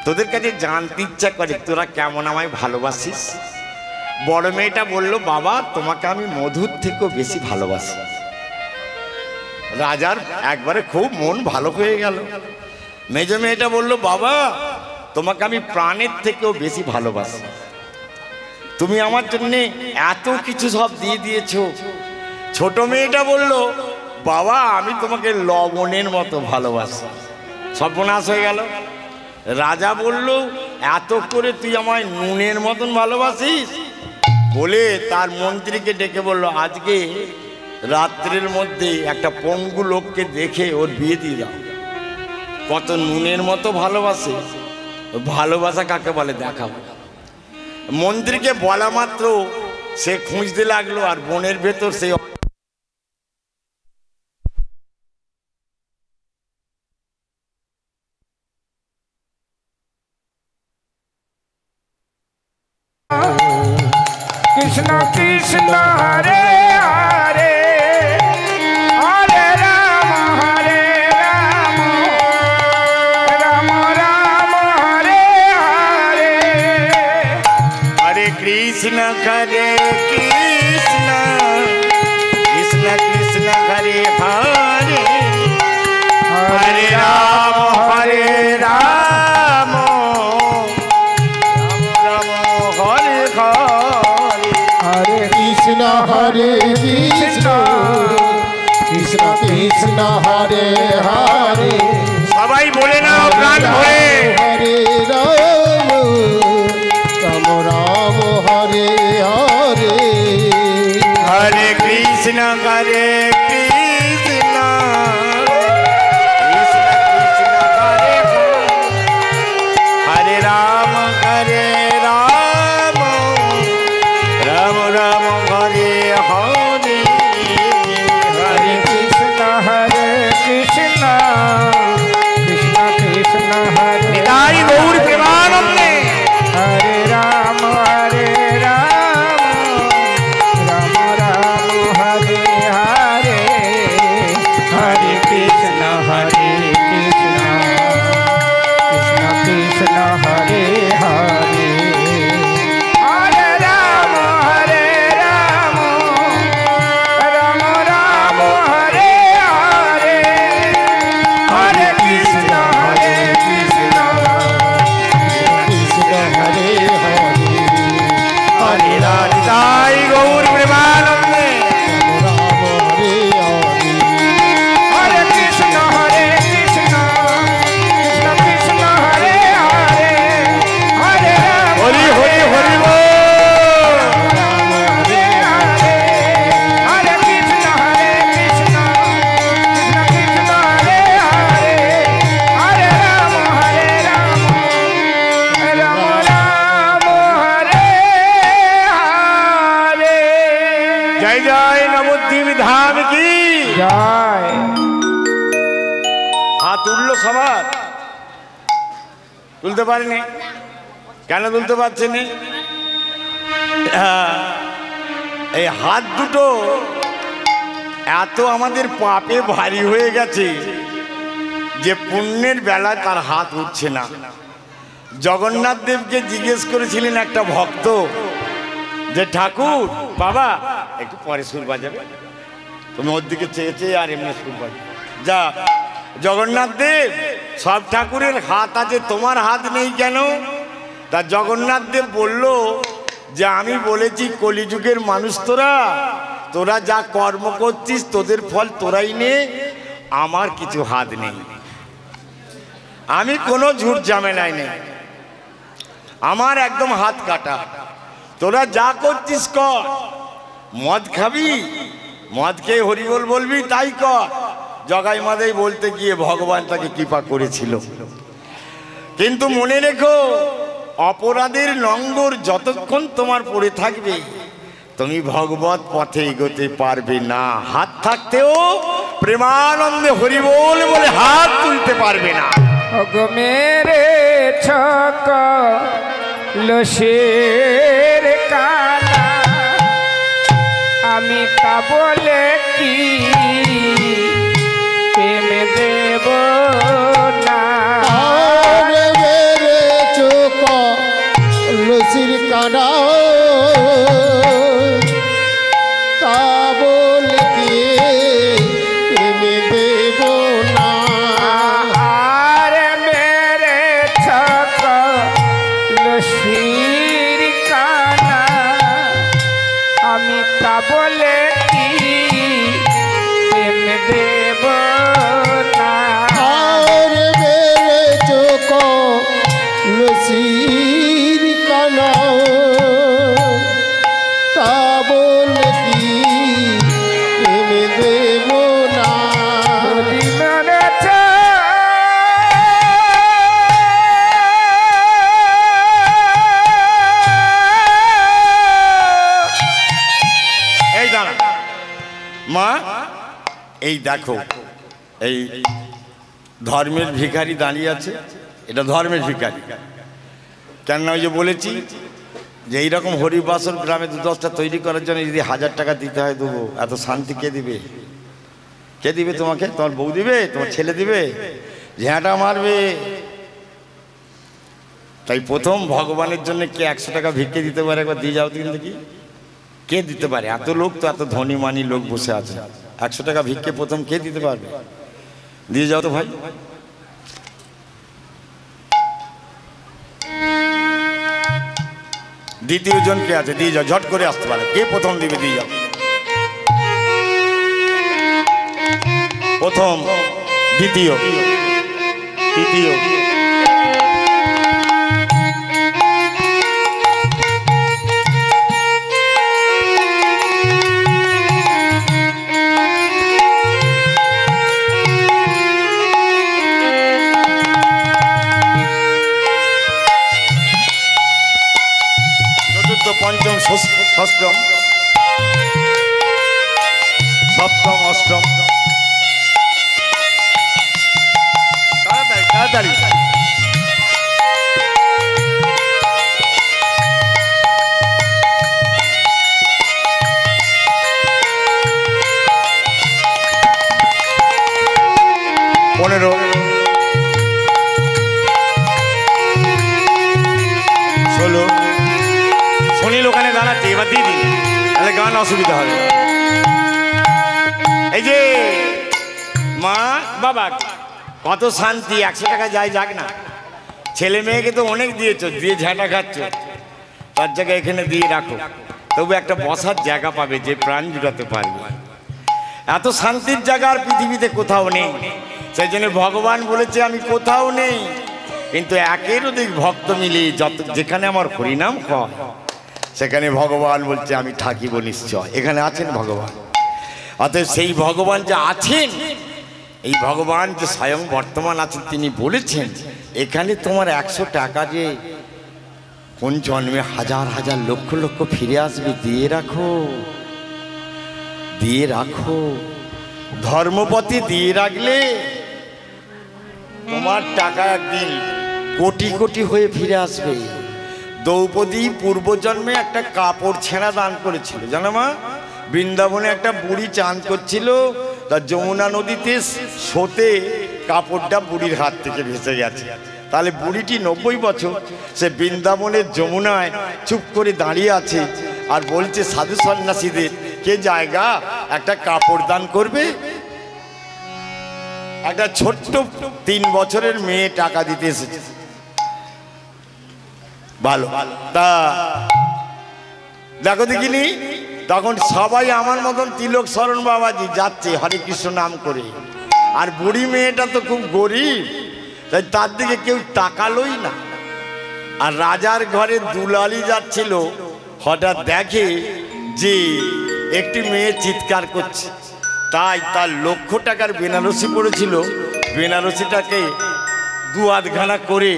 তোদের কাছে জানতে ইচ্ছা করে তোরা কেমন আমায় ভালোবাসিস। বড় মেয়েটা বলল, বাবা তোমাকে আমি মধুর থেকেও বেশি ভালোবাসি। রাজার একবারে খুব মন ভালো হয়ে গেল। মেজ মেয়েটা বলল, বাবা তোমাকে আমি প্রাণের থেকেও বেশি ভালোবাসি, তুমি আমার জন্য এত কিছু সব দিয়ে দিয়েছো। ছোট মেয়েটা বলল, বাবা আমি তোমাকে লবণের মতো ভালোবাসি। সর্বনাশ হয়ে গেল। রাজা বলল, এত করে তুই আমায় নুনের মতন ভালোবাসিস? বলে তার মন্ত্রীকে ডেকে বলল, আজকে রাত্রের মধ্যে একটা পঙ্গু লোককে দেখে ওর বিয়ে দিয়ে দাও। কত নুনের মতো ভালোবাসে, ভালোবাসা কাকে বলে দেখাবো। মন্ত্রীকে বলা মাত্র সে খুঁজতে লাগলো, আর বনের ভেতর সেই কৃষ্ণ কৃষ্ণ হরে হরে, হরে রাম রাম রাম হরে হরে। হরে কৃষ্ণ হরে কৃষ্ণ, কৃষ্ণ কৃষ্ণ হরে হরে, হরে রাম রাম রাম হরে হরে। হরে কৃষ্ণ কৃষ্ণ কৃষ্ণ হরে হরে, সবাই বলে নাও প্রাণ ভরে, হরে রাম তুললো সবার? তুলতে পারেনি? কেন তুলতে পারছেনি? এই হাত দুটো এত আমাদের পাপে ভারী হয়ে গেছে যে পুণ্যের বেলায় তার হাত উঠছে না। জগন্নাথ দেবকে জিজ্ঞেস করেছিলেন একটা ভক্ত যে ঠাকুর বাবা একটু পরে সুর বাজাবে, তুমি ওর দিকে চেয়ে চেয়ে আর এমনি সুর বাজাবে। যা জগন্নাথ দেব, সব ঠাকুরের হাত আছে, তোমার হাত নেই কেন? তা জগন্নাথ দেব বলল যে আমি বলেছি কলিযুগের মানুষ তোরা, তোরা যা কর্ম করছিস তোদের ফল তোরাই নে, আমার কিছু হাত নেই, আমি কোনো ঝুট ঝামেলায় নেই, আমার একদম হাত কাটা। তোরা যা করছিস কর, মদ খাবি, মদ খেয়ে হরিবোল বলবি তাই কর। জগাই মাদাই বলতে গিয়ে ভগবান তাকে কৃপা করেছিল। কিন্তু মনে রেখো, অপরাধের লঙ্গর যতক্ষণ তোমার পড়ে থাকবে তুমি ভগবত পথে এগোতে পারবে না। হাত থাকতেও প্রেমানন্দে হরিবোল বলে হাত তুলতে পারবে না। ওগো মেরে ছক লসের কানা, আমি তা বলে কি প্রেম দেব না। চোখ লসির কানা, তা বলে কি প্রেম দেব না। আর মেরে ছক লসির কানা, আমি তা বলে কি প্রেম দেব না। আর মেরে চোখ লসির কানা, তা বলে কি প্রেম দেব না। যদি মনে এই দাঁড়া মা, এই দেখো এই ধর্মের ভিখারি দাঁড়িয়ে আছে, এটা ধর্মের ভিখারি। কেন ওই যে বলেছি যে এইরকম হরিবাসর গ্রামে 2-10টা তৈরি করার জন্য যদি 1000 টাকা দিতে হয় দেবো। এত শান্তি কে দিবে? কে দিবে তোমাকে? তোমার বউ দিবে? তোমার ছেলে দিবে? ঝ্যাঁটা মারবে। তাই প্রথম ভগবানের জন্য কে 100 টাকা ভিক্ষে দিতে পারে? একবার দিয়ে যাও দিন দেখি, কে দিতে পারে? এত লোক তো, এত ধনী মানি লোক বসে আছে, 100 টাকা ভিক্ষে প্রথম কে দিতে পারবে? দিয়ে যাও তো ভাই। দ্বিতীয় জন কে আছে? দিয়ে যাও, ঝট করে আসতে পারে। কে প্রথম দিবে? দিয়ে যাও। প্রথম, দ্বিতীয়, তৃতীয়। পঞ্চম, ষষ্ঠম, সপ্তম, অষ্টম। তাড়াতাড়ি তাড়াতাড়ি। 15, 16। শনির ওখানে দাঁড়াচ্ছে, এবার দিয়ে দিন, তাহলে গান অসুবিধা হবে। এই যে মা বাবা, কত শান্তি, 100 টাকা যাই যাক না। ছেলে মেয়েকে তো অনেক দিয়েছ, দিয়ে ঝাঁটা খাচ্ছ, তার জায়গায় এখানে দিয়ে রাখো, তবু একটা বসার জায়গা পাবে যে প্রাণ জুড়াতে পারবে। এত শান্তির জায়গা আর পৃথিবীতে কোথাও নেই। সেই জন্য ভগবান বলেছে আমি কোথাও নেই, কিন্তু একের অধিক ভক্ত মিলে যেখানে আমার হরিনাম হয় সেখানে ভগবান বলছে আমি থাকিব নিশ্চয়। এখানে আছেন ভগবান। অতএব সেই ভগবান যে আছেন, এই ভগবান যে স্বয়ং বর্তমান আছেন, তিনি বলেছেন এখানে তোমার 100 টাকা যে কোন জন্মে হাজার হাজার লক্ষ লক্ষ ফিরে আসবে, দিয়ে রাখো, দিয়ে রাখো। ধর্মপথে দিয়ে রাখলে তোমার টাকা একদিন কোটি কোটি হয়ে ফিরে আসবে। দ্রৌপদী পূর্বজন্মে একটা কাপড় ছেঁড়া দান করেছিল, জানো মা? বৃন্দাবনে একটা বুড়ি চান করছিল, তা যমুনা নদীতে স্রোতে কাপড়টা বুড়ির হাত থেকে ভেসে গেছে। তাহলে বুড়িটি 90 বছর, সে বৃন্দাবনের যমুনায় চুপ করে দাঁড়িয়ে আছে আর বলছে সাধু সন্ন্যাসীদের, কে জায়গা একটা কাপড় দান করবে? একটা ছোট্ট 3 বছরের মেয়ে টাকা দিতে এসেছে। ভালো তা দেখো দেখিনি, তখন সবাই আমার মতন তিলক শরণ বাবাজি যাচ্ছে হরে কৃষ্ণ নাম করে, আর বুড়ি মেয়েটা তো খুব গরিব, তাই তার দিকে কেউ তাকালোই না। আর রাজার ঘরে দুলালি যাচ্ছিল, হঠাৎ দেখে যে একটি মেয়ে চিৎকার করছে, তাই তার 1,00,000 টাকার বেনারসি পড়েছিল, বেনারসিটাকে 2 আধখানা করে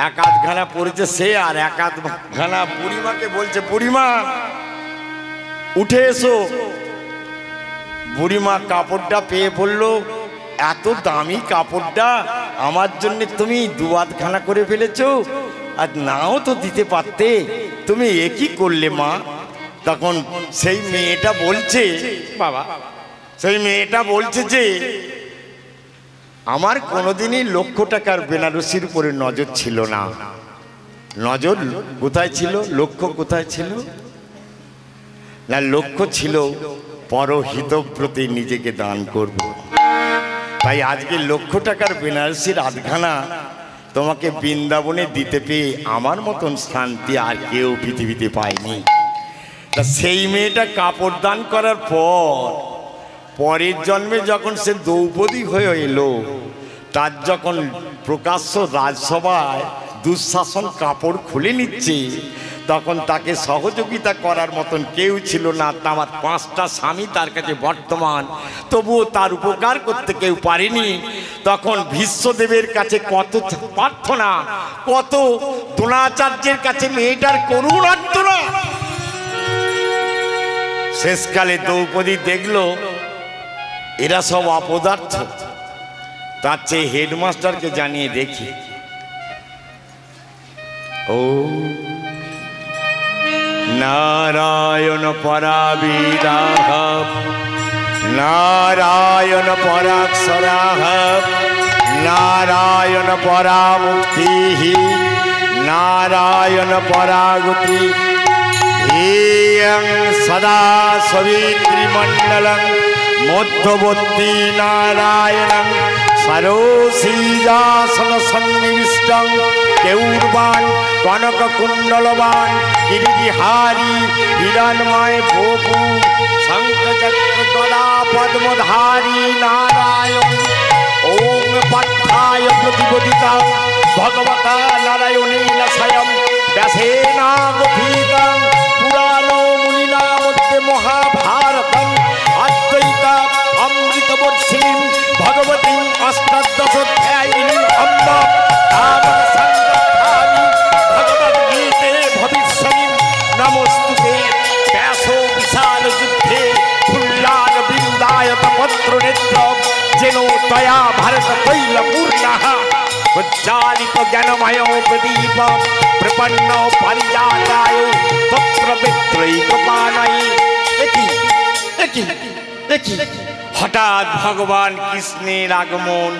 1 আধখানা পড়েছে সে, আর 1 আধখানা বুড়িমাকে বলছে, বুড়িমা উঠে এসো। বুড়িমা কাপড়টা পেয়ে বললো, এত দামি কাপড়টা আমার জন্য তুমি 2 আধখানা করে ফেলেছো, আর নাও তো দিতে পারতে, তুমি এ কি করলে মা? তখন সেই মেয়েটা বলছে, বাবা সেই মেয়েটা বলছে যে আমার কোনোদিনই 1,00,000 টাকার বেনারসির উপরে নজর ছিল না। নজর কোথায় ছিল? লক্ষ্য কোথায় ছিল? না, লক্ষ্য ছিল পরহিতব্রতে নিজেকে দান করব। তাই আজকে 1,00,000 টাকার বেনারসির আধখানা তোমাকে বৃন্দাবনে দিতে পেয়ে আমার মতন শান্তি আর কেউ পৃথিবীতে পায়নি। তা সেই মেয়েটা কাপড় দান করার পরের জন্মে যখন সে দ্রৌপদী হয়ে এলো, তার যখন প্রকাশ্য রাজসভায় দুঃশাসন কাপড় খুলে নিচ্ছে, তখন তাকে সহযোগিতা করার মতন কেউ ছিল না। আমার 5টা স্বামী তার কাছে বর্তমান, তবুও তার উপকার করতে কেউ পারেনি। তখন ভীষ্মদেবের কাছে কত প্রার্থনা, কত দ্রোণাচার্যের কাছে মেয়েটার করুণ আর্তনা। শেষকালে দ্রৌপদী দেখলো এরা সব অপদার্থ, তার চেয়ে হেডমাস্টারকে জানিয়ে দেখি। ও নারায়ণ পরাবিদাহ, নারায়ণ পরাক্ষরাহ, নারায়ণ পরামুক্তি, নারায়ণ পরাগতি, সদা সবিত্রিমণ্ডলং মধ্যবর্তী নারায়ণং সরোসীজাসন সন্নিবিষ্টং কেউর্বাণ কনককুণ্ডলবান গিরিবিহারী হিরণ্ময় ভোপু শঙ্খচক্র গদা পদ্মধারী নারায়ণ। ওম পাঠায় প্রতিপদিতাং ভগবতা নারায়ণেন স্বয়ং ব্যাসেনা গঠিতাং পুরাণো মুনিনা মধ্যে মহাভারতম অদ্বৈতা অমৃতবর্ষিণীম ভগবতীম অষ্টাদশোধ্যায়িনীম অম্ব তাবৎ সংগচ্ছামি ভগবদ্গীতে ভবিষ্যণীম। নমস্তুতে ব্যাসো বিশাল যুদ্ধে ফুল্লাল বৃন্দায়ত পত্র নেত্র যেন তয়া ভারত তৈল পূর্ণঃ উজ্জ্বালিত জ্ঞানময় প্রদীপ প্রপন্ন পারিজাতায় তত্র বিত্রৈকপাণয়ে। হঠাৎ ভগবান কৃষ্ণের আগমন।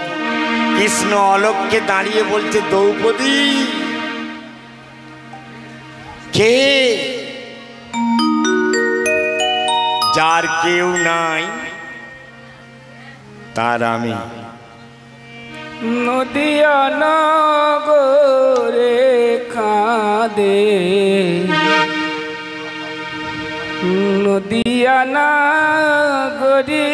কৃষ্ণ অলক্ষ্যে দাঁড়িয়ে বলছে, দ্রৌপদী কে? যার কেউ নাই তার আমি। নদিয়া নগরে কাঁদে, নদিয়া নগরী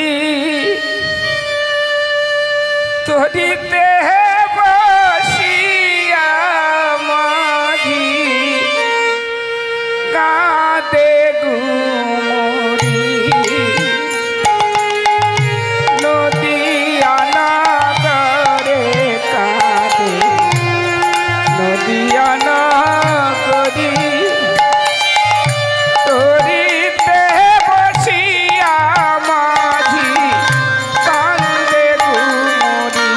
তরিতে বসিয়া মাঝি কাঁদে গুমরি। নদিয়া নগরে কাঁদে, নদিয়া নগরী তরিতে বসিয়া মাঝি কান্দে গুমরি।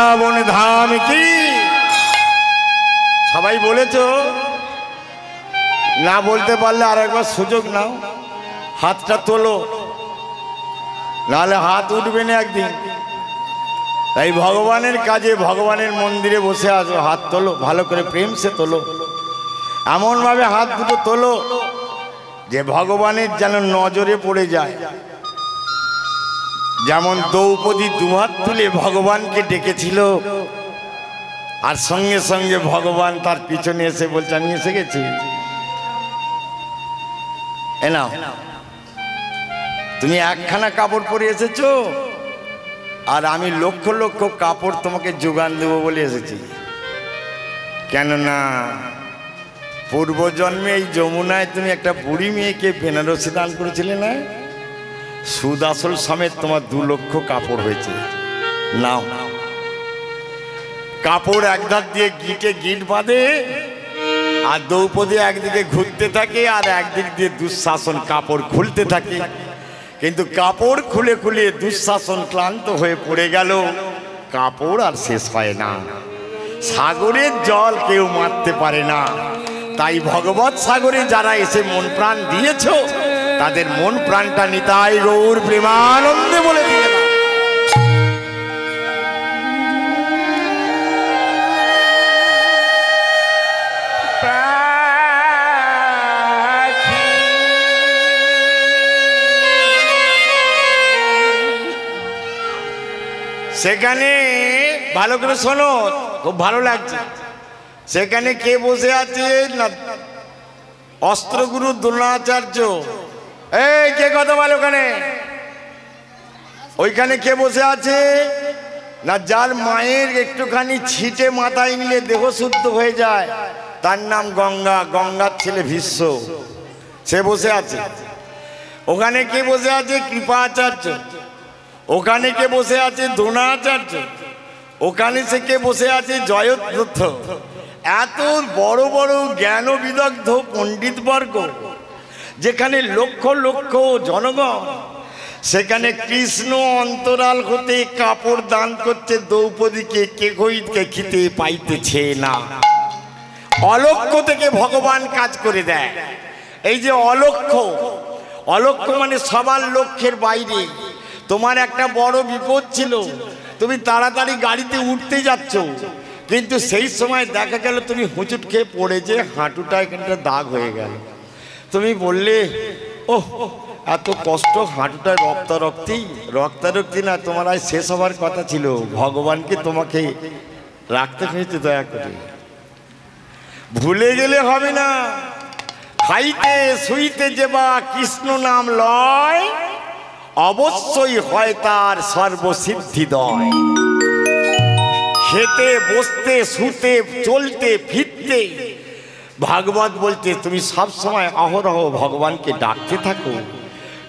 বৃন্দাবন ধাম কি? সবাই বলেছো? না বলতে পারলে আর একবার সুযোগ নাও, হাতটা তোলো, নাহলে হাত উঠবে না একদিন। তাই ভগবানের কাজে, ভগবানের মন্দিরে বসে আছো, হাত তোলো, ভালো করে প্রেম সে তোলো, এমনভাবে হাত দুটো তোলো যে ভগবানের যেন নজরে পড়ে যায়। যেমন দ্রৌপদী দুহাত তুলে ভগবানকে ডেকেছিল, আর সঙ্গে সঙ্গে ভগবান তার পিছনে এসে বলছে আমি এসে গেছি, এ নাও। তুমি একখানা কাপড় পরে এসেছো, আর আমি লক্ষ লক্ষ কাপড় তোমাকে যোগান দেবো বলে এসেছি। কেননা পূর্বজন্মে এই যমুনায় তুমি একটা বুড়ি মেয়েকে বেনারসি দান করেছিলে না? সুদ আসল সমেত তোমার 2 লক্ষ কাপড় হয়েছে, নাও। কাপড় একধার দিয়ে গিটে গিট বাঁধে, আর দ্রৌপদী একদিকে ঘুরতে থাকে আর একদিক দিয়ে দুঃশাসন কাপড় খুলতে থাকে। কিন্তু কাপড় খুলে খুলে দুঃশাসন ক্লান্ত হয়ে পড়ে গেল, কাপড় আর শেষ হয় না। সাগরের জল কেউ মারতে পারে না। তাই ভগবত সাগরে যারা এসে মন প্রাণ দিয়েছ, তাদের মন প্রাণটা নিতাই গৌর প্রেমানন্দে বলে দিয়ে দাও। সেখানে ভালো করে শোনো, খুব ভালো লাগছে। সেখানে কে বসে আছে না? অস্ত্রগুরু দ্রোণাচার্য। এই কে কথা বলো ওখানে? ওইখানে কে বসে আছে না? যার মায়ের একটুখানি ছিটে মাথায় নিলে দেহ শুদ্ধ হয়ে যায়, তার নাম গঙ্গা। গঙ্গার ছেলে ভীষ্ম, সে বসে আছে। ওখানে কে বসে আছে? কৃপাচার্য। ওখানে কে বসে আছে? দ্রোণাচার্য। ওখানে সে কে বসে আছে? জয়দ্রথ। এত বড় বড় জ্ঞান বিদগ্ধ পণ্ডিত বর্গ, যেখানে লক্ষ লক্ষ জনগণ, সেখানে কৃষ্ণ অন্তরাল হতে কাপড় দান করছে দ্রৌপদীকে, কেহই দেখিতে পাইতেছে না। অলক্ষ্য থেকে ভগবান কাজ করে দেয়। এই যে অলক্ষ্য, অলক্ষ্য মানে সবার লক্ষ্যের বাইরে। তোমার একটা বড় বিপদ ছিল, তুমি তাড়াতাড়ি গাড়িতে উঠতে যাচ্ছ, কিন্তু সেই সময় দেখা গেল তুমি হুঁচুট খেয়ে পড়ে, যে হাঁটুটা এখানটা দাগ হয়ে গেল। তুমি বললে ওহ এত কষ্ট, হাঁটুটা রক্তারক্তি না, তোমার আজ শেষ হবার কথা ছিল। ভগবানকে তোমাকে রাখতে হয়েছে দয়া করে। ভুলে গেলে হবে না। খাইতে শুইতে যে বা কৃষ্ণ নাম লয়, অবশ্যই হয় তার সর্বসিদ্ধিদয়। খেতে বসতে শুতে চলতে ফিরতে ভাগবত বলতে তুমি সব সময় অহরহ ভগবানকে ডাকতে থাকো,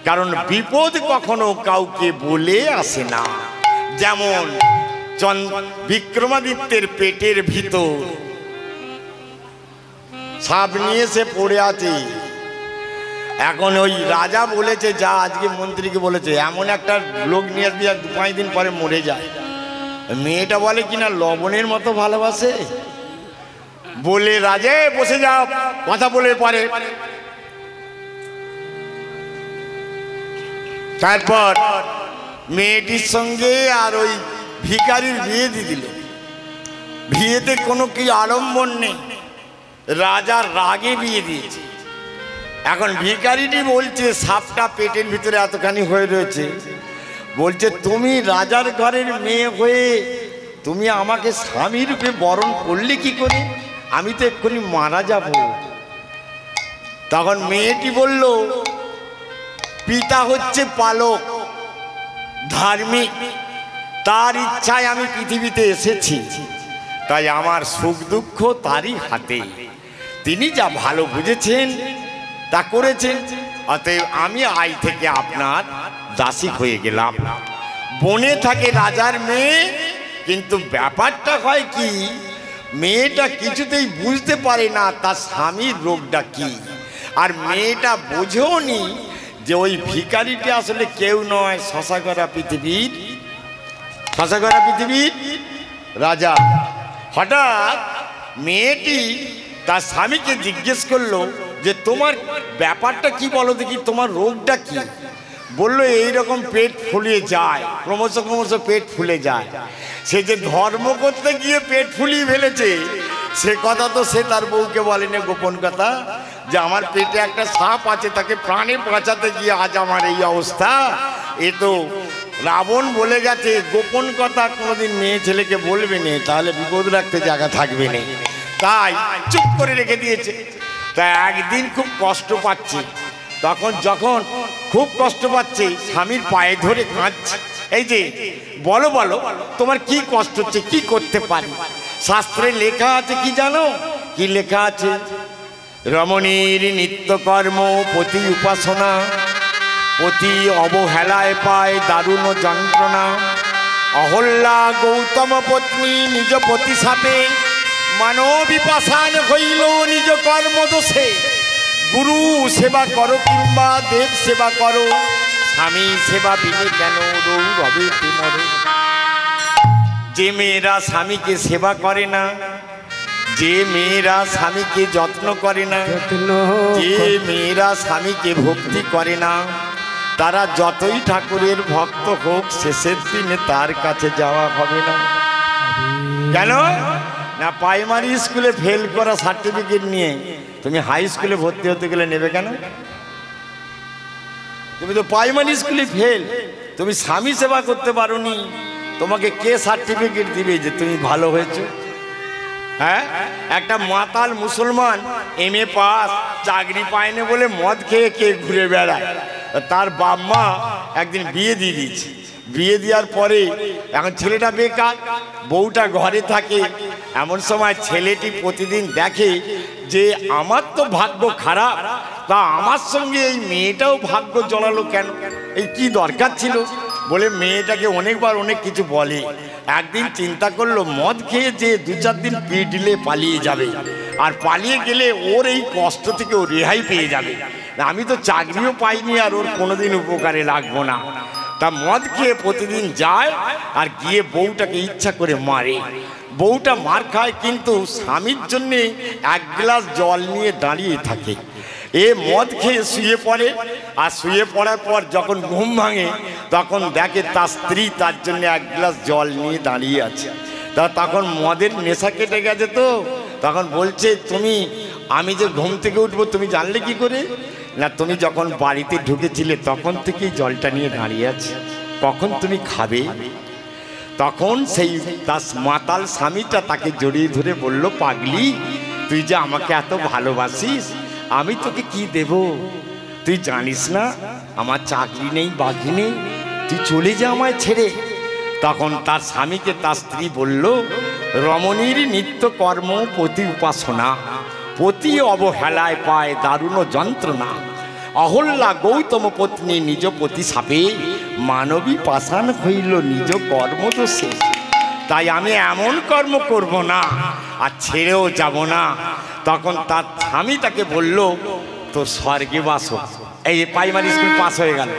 কারণ বিপদ কখনো কাউকে বলে আসে না। যেমন বিক্রমাদিত্যের পেটের ভিতর সাপ নিয়ে সে পড়ে আছে। এখন ওই রাজা বলেছে, যা আজকে মন্ত্রীকে বলেছে, এমন একটা লোক নিয়ে দিয়ে 2-5 দিন পরে মরে যায়। মেয়েটা বলে কিনা লবণের মতো ভালোবাসে, বলে রাজে বসে যাও, কথা বলে পরে। তারপর মেয়েটির সঙ্গে আর ওই ভিখারির বিয়ে দিয়ে দিল। বিয়েতে কোনো কি আড়ম্বর নেই, রাজার রাগে বিয়ে দিয়েছে। এখন ভিখারিটি বলছে, সাপটা পেটের ভিতরে এতখানি হয়ে রয়েছে, বলছে তুমি রাজার ঘরের মেয়ে হয়ে তুমি আমাকে স্বামী রূপে বরণ করলে কি করে? আমি তো এক্ষুনি মারা যাব। তখন মেয়েটি বলল, পিতা হচ্ছে পালক, ধার্মিক, তার ইচ্ছায় আমি পৃথিবীতে এসেছি, তাই আমার সুখ দুঃখ তারই হাতে। তিনি যা ভালো বুঝেছেন তা করেছেন, অতএব আমি আজ থেকে আপনার দাসী হয়ে গেলাম। বনে থাকে রাজার মেয়ে, কিন্তু ব্যাপারটা হয় কি, মেয়েটা কিছুতেই বুঝতে পারে না তার স্বামীর রোগটা কি। আর মেয়েটা বোঝেও নি যে ওই ভিখারিটি আসলে কেউ নয়, শশাগড়া পৃথিবীর রাজা। হঠাৎ মেয়েটি তার স্বামীকে জিজ্ঞেস করলো যে তোমার ব্যাপারটা কি বলো দেখি, তোমার রোগটা কি? বললো এইরকম পেট ফুলিয়ে যায়, ক্রমশ ক্রমশ পেট ফুলে যায়। সে যে ধর্ম করতে গিয়ে পেট ফুলিয়ে ফেলেছে সে কথা তো সে তার বউকে বলেনি, গোপন কথা, যে আমার পেটে একটা সাপ আছে, তাকে প্রাণে বাঁচাতে গিয়ে আজ আমার এই অবস্থা। এ তো রাবণ বলে গেছে গোপন কথা কোনোদিন মেয়ে ছেলেকে বলবে না, তাহলে বিপদ রাখতে জায়গা থাকবে না, তাই চুপ করে রেখে দিয়েছে। তাই একদিন খুব কষ্ট পাচ্ছে, যখন খুব কষ্ট পাচ্ছে স্বামীর পায়ে ধরে কাঁদছে, এই যে বলো বলো তোমার কি কষ্ট হচ্ছে, কি করতে পারি? শাস্ত্রে লেখা আছে কি জানো? কি লেখা আছে? রমণীর নিত্যকর্ম পতি উপাসনা, পতি অবহেলায় পায় দারুণ যন্ত্রণা। অহল্যা গৌতম পত্নী নিজ পতি সাপে, মানবী পাষাণ হইল নিজ কর্ম দোষে। গুরু সেবা করো কিংবা দেব সেবা করো, স্বামী সেবা বিনে কেন রবে তোমার। যে মেয়েরা স্বামীকে সেবা করে না, যে মেয়েরা স্বামীকে যত্ন করে না, যে মেয়েরা স্বামীকে ভক্তি করে না, তারা যতই ঠাকুরের ভক্ত হোক শেষের দিনে তার কাছে যাওয়া হবে না। কেন না? প্রাইমারি স্কুলে ফেল করা সার্টিফিকেট নিয়ে তুমি হাই স্কুলে ভর্তি হতে গেলে নেবে কেন? তুমি তো প্রাইমারি স্কুলে ফেল, তুমি স্বামী সেবা করতে পারোনি, তোমাকে কে সার্টিফিকেট দিবে যে তুমি ভালো হয়েছো? হ্যাঁ, একটা মাতাল মুসলমান MA পাস, চাকরি পায়নি বলে মদ খেয়ে কে ঘুরে বেড়ায়। তার বাপ মা একদিন বিয়ে দিয়ে দিয়েছে, বিয়ে দেওয়ার পরে এখন ছেলেটা বেকার, বউটা ঘরে থাকে। এমন সময় ছেলেটি প্রতিদিন দেখে যে আমার তো ভাগ্য খারাপ, তা আমার সঙ্গে এই মেয়েটাও ভাগ্য জড়ালো কেন, এই কি দরকার ছিল বলে মেয়েটাকে অনেকবার অনেক কিছু বলে। একদিন চিন্তা করলো মদ খেয়ে যে 2-4 দিন পিটিলে পালিয়ে যাবে, আর পালিয়ে গেলে ওর এই কষ্ট থেকে ও রেহাই পেয়ে যাবে। আমি তো চাকরিও পাইনি আর ওর কোনোদিন উপকারে লাগবো না। তা মদ খেয়ে প্রতিদিন যায় আর গিয়ে বউটাকে ইচ্ছা করে মারে। বউটা মার খায় কিন্তু স্বামীর জন্যে 1 গ্লাস জল নিয়ে দাঁড়িয়ে থাকে। এ মদ খেয়ে শুয়ে পড়ে, আর শুয়ে পড়ার পর যখন ঘুম ভাঙে তখন দেখে তার স্ত্রী তার জন্য 1 গ্লাস জল নিয়ে দাঁড়িয়ে আছে। তখন মদের নেশা কেটে গেছে, তো তখন বলছে তুমি, আমি যে ঘুম থেকে উঠবো তুমি জানলে কি করে? না, তুমি যখন বাড়িতে ঢুকেছিলে তখন থেকেই জলটা নিয়ে দাঁড়িয়ে আছে, কখন তুমি খাবে? তখন সেই তার মাতাল স্বামীটা তাকে জড়িয়ে ধরে বলল, পাগলি তুই যে আমাকে এত ভালোবাসিস, আমি তোকে কি দেব? তুই জানিস না আমার চাকরি নেই, বাকি নেই, তুই চলে যা আমায় ছেড়ে। তখন তার স্বামীকে তার স্ত্রী বলল, রমণীর নিত্য কর্ম পতি উপাসনা, পতি অবহেলায় পায় দারুণ যন্ত্রণা। অহল্যা গৌতম পত্নী নিজ পতি সাপে, মানবী পাষাণ হইল নিজ কর্ম দোষে। তাই আমি এমন কর্ম করব না আর ছেড়েও যাব না। তখন তার স্বামী তাকে বলল, তো স্বর্গে বাস হোক। এই প্রাইমারি স্কুল পাস হয়ে গেল,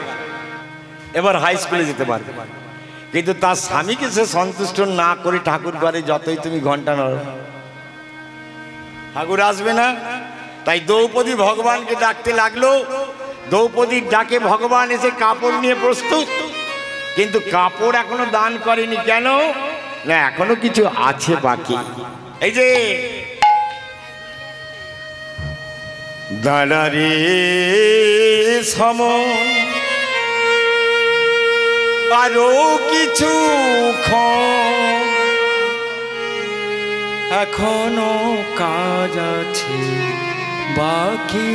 এবার হাই স্কুলে যেতে পারবে। কিন্তু তার স্বামীকে সে সন্তুষ্ট না করে ঠাকুর ঘরে যতই তুমি ঘন্টা নাড়ো ঠাকুর আসবে না। তাই দ্রৌপদী ভগবানকে ডাকতে লাগলো। দ্রৌপদীর ডাকে ভগবান এসে কাপড় নিয়ে প্রস্তুত, কিন্তু কাপড় এখনো দান করেনি। কেন না? এখনো কিছু আছে বাকি। এই যে দাঁড়ারে সম আরো কিছু এখনো কাজ আছে বাকি,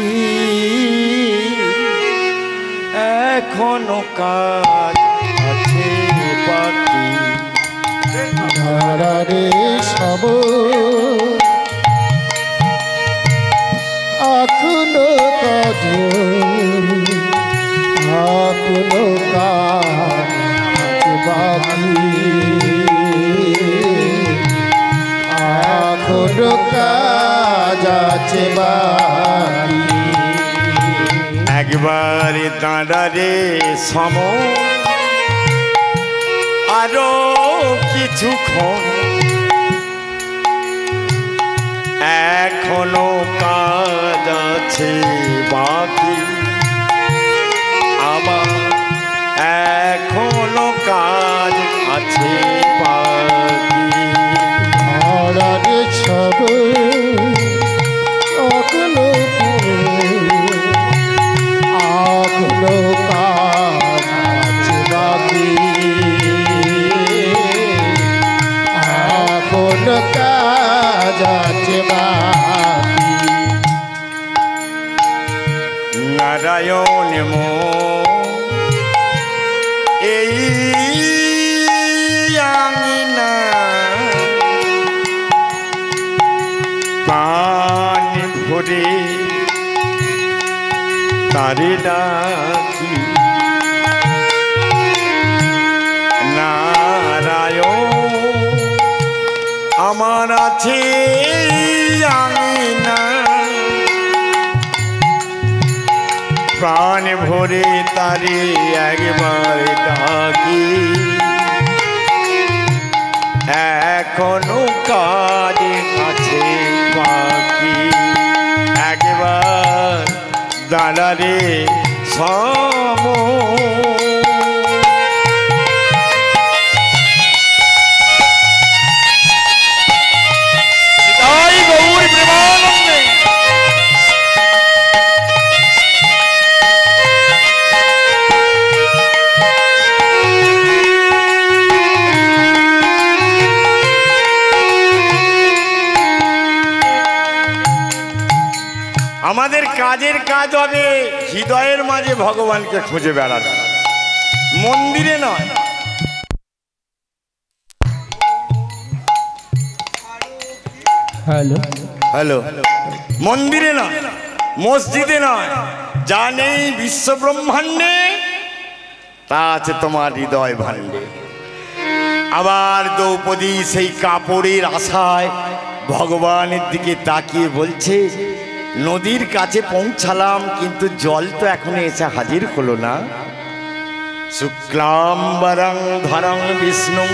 এখনো কাজ আছে বাকি। ধারারে সব এখনো কাজ, এখনো কাজ বাকি, এখনো কাজ আছে বাকি। একবার দাঁড়ারে সম আরো কিছুক্ষণ, এখনো কাজ আছে বাকি আমার, এখনো কাজ আছে বাকি। হারার সব অকলো আগলো কাজ আছে বাকি, আপন কাজ আছে বাকি। নারায়ণ মো এই আঙিনা প্রাণ ভরে তারে ডাকি, নারায়ণ আমার আছে আঙিনা প্রাণ ভরে তারে একবার ডাকি, এখনো কাজ আছে বাকি। একবার দাঁড়ারে সম আমাদের কাজের কাজ হবে হৃদয়ের মাঝে ভগবানকে খুঁজে বেড়ানো, মন্দিরে নয়। হ্যালো হ্যালো, মন্দিরে নয়, মসজিদে নয়, যা নেই বিশ্ব ব্রহ্মাণ্ডে তা আছে তোমার হৃদয় ভাণ্ডে। আবার দ্রৌপদী সেই কাপড়ের আশায় ভগবানের দিকে তাকিয়ে বলছে, নদীর কাছে পৌঁছালাম কিন্তু জল তো এখনো এসে হাজির হলো না। শুক্লাম্বরং ধরং বিষ্ণু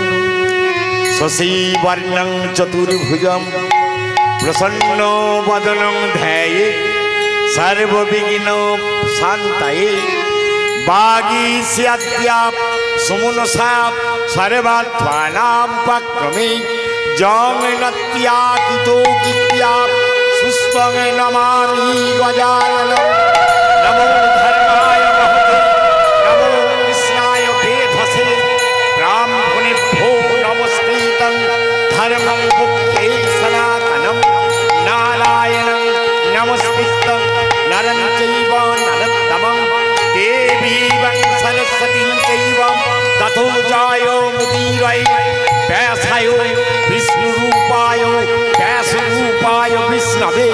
শশীবর্ণং চতুর্ভুজং প্রসন্ন বদনং ধ্যায়ে সর্ববিঘ্ন শান্তয়ে বাগীস্যাদ্যা সুমনসা সর্বাত্মানাং উপক্রমে জং নত্যাকিতো গীত্যা পুষ্পং নমামি গজাননম। নমো ধর্মায় মহতে নমো কৃষ্ণায় বেধসে ব্রাহ্মণেভ্যো নমস্কৃতং ধর্মং মুখ্যে সনাতনম। নারায়ণং নমস্কৃত্যং নরং চৈব নরোত্তমং দেবীং সরস্বতীং চৈব ততো জয় মুদীরয়ে ব্যাসায় বিষ্ণুরূপায় ব্যাসরূপায় বিষ্ণবে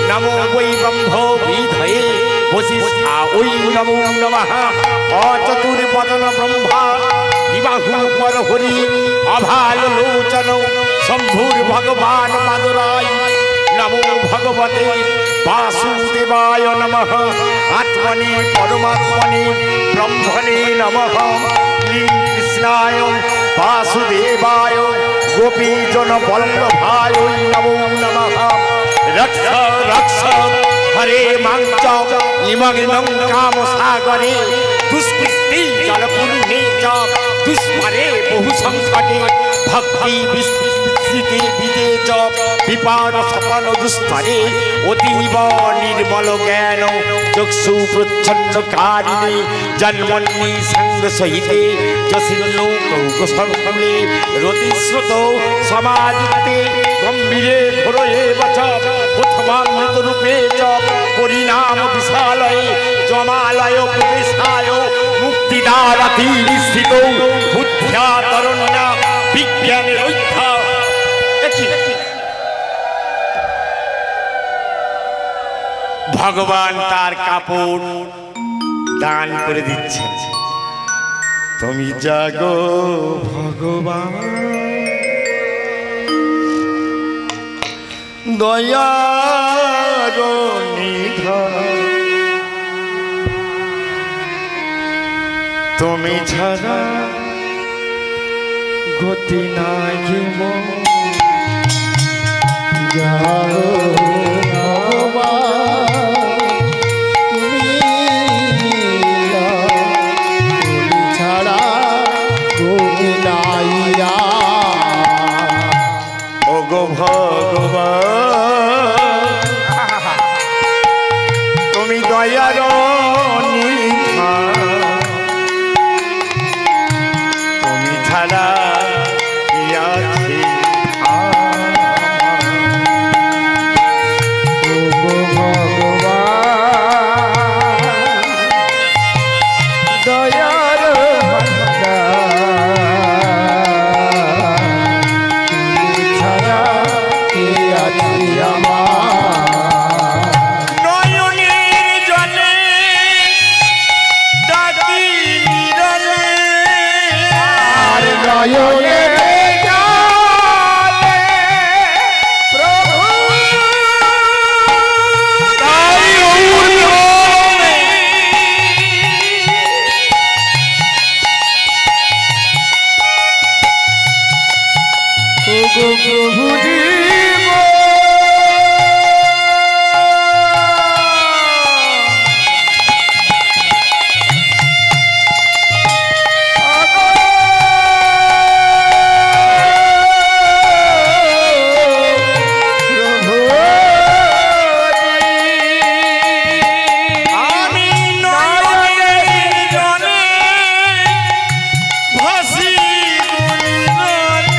নমো বৈ ব্রহ্ম বিধয়ে বশিষ্ঠা ওই নমো নমঃ। অচতুর্বদন ব্রহ্মা বিবাহু পরহরি অভাল লোচন শম্ভুর ভগবান মাদুরায় নমো ভগবতে বাসুদেবায় নমঃ। আত্মনে পরমাত্মনে ব্রহ্মণে নমঃ। কৃষ্ণায় বাসুদেবায় গোপীজন বল্লভায় নমো নমঃ। রক্ষ রক্ষ হরে মাঞ্চ নিমগ্নং কাম সাগরে দুষ্কৃতি জলপুণ্যে চ দুষ্পরে বহু সংকটে ভক্তি বিস্মৃতি বিদে চ বিপাদ সপন দুস্তরে অতীব নির্মল জ্ঞান চক্ষু প্রচ্ছন্ন কারিণী জন্মন্নি সঙ্গ সহিতে যশিল্লোকৌকসংকুলে রতিশ্রুত সমাযুক্তে গম্ভীরে ঘোরয়ে বচ প্রথমামৃত রূপে চ পরিণাম বিশালয়ে জমালয় প্রবেশায় মুক্তিদারাতি নিশ্চিত বুদ্ধ্যা তরুণ্যা বিজ্ঞানের ঐক্যা। ভগবান তার কাপড় দান করে দিচ্ছেন। তুমি জাগো ভগবান দয়ার নিধান, তুমি ছাড়া গতি নাই যাও ভগবান তুমি লীলা, তুমি ছাড়া গতি নাইয়া। ওগো ভগবান তুমি দয়ার নিধান, তুমি ছাড়া কি আছে আর? ওগো ভগবান দয়ার ভাণ্ডার, তুমি ছাড়া কে আছে আমার? নয়নের জলে ডাকি নিরলে, আর নয়নে জলে প্রভু তাই উঠবে। ওগো প্রভু জীব আমি নয়নের জলে ভাসি গুঞ্জনে,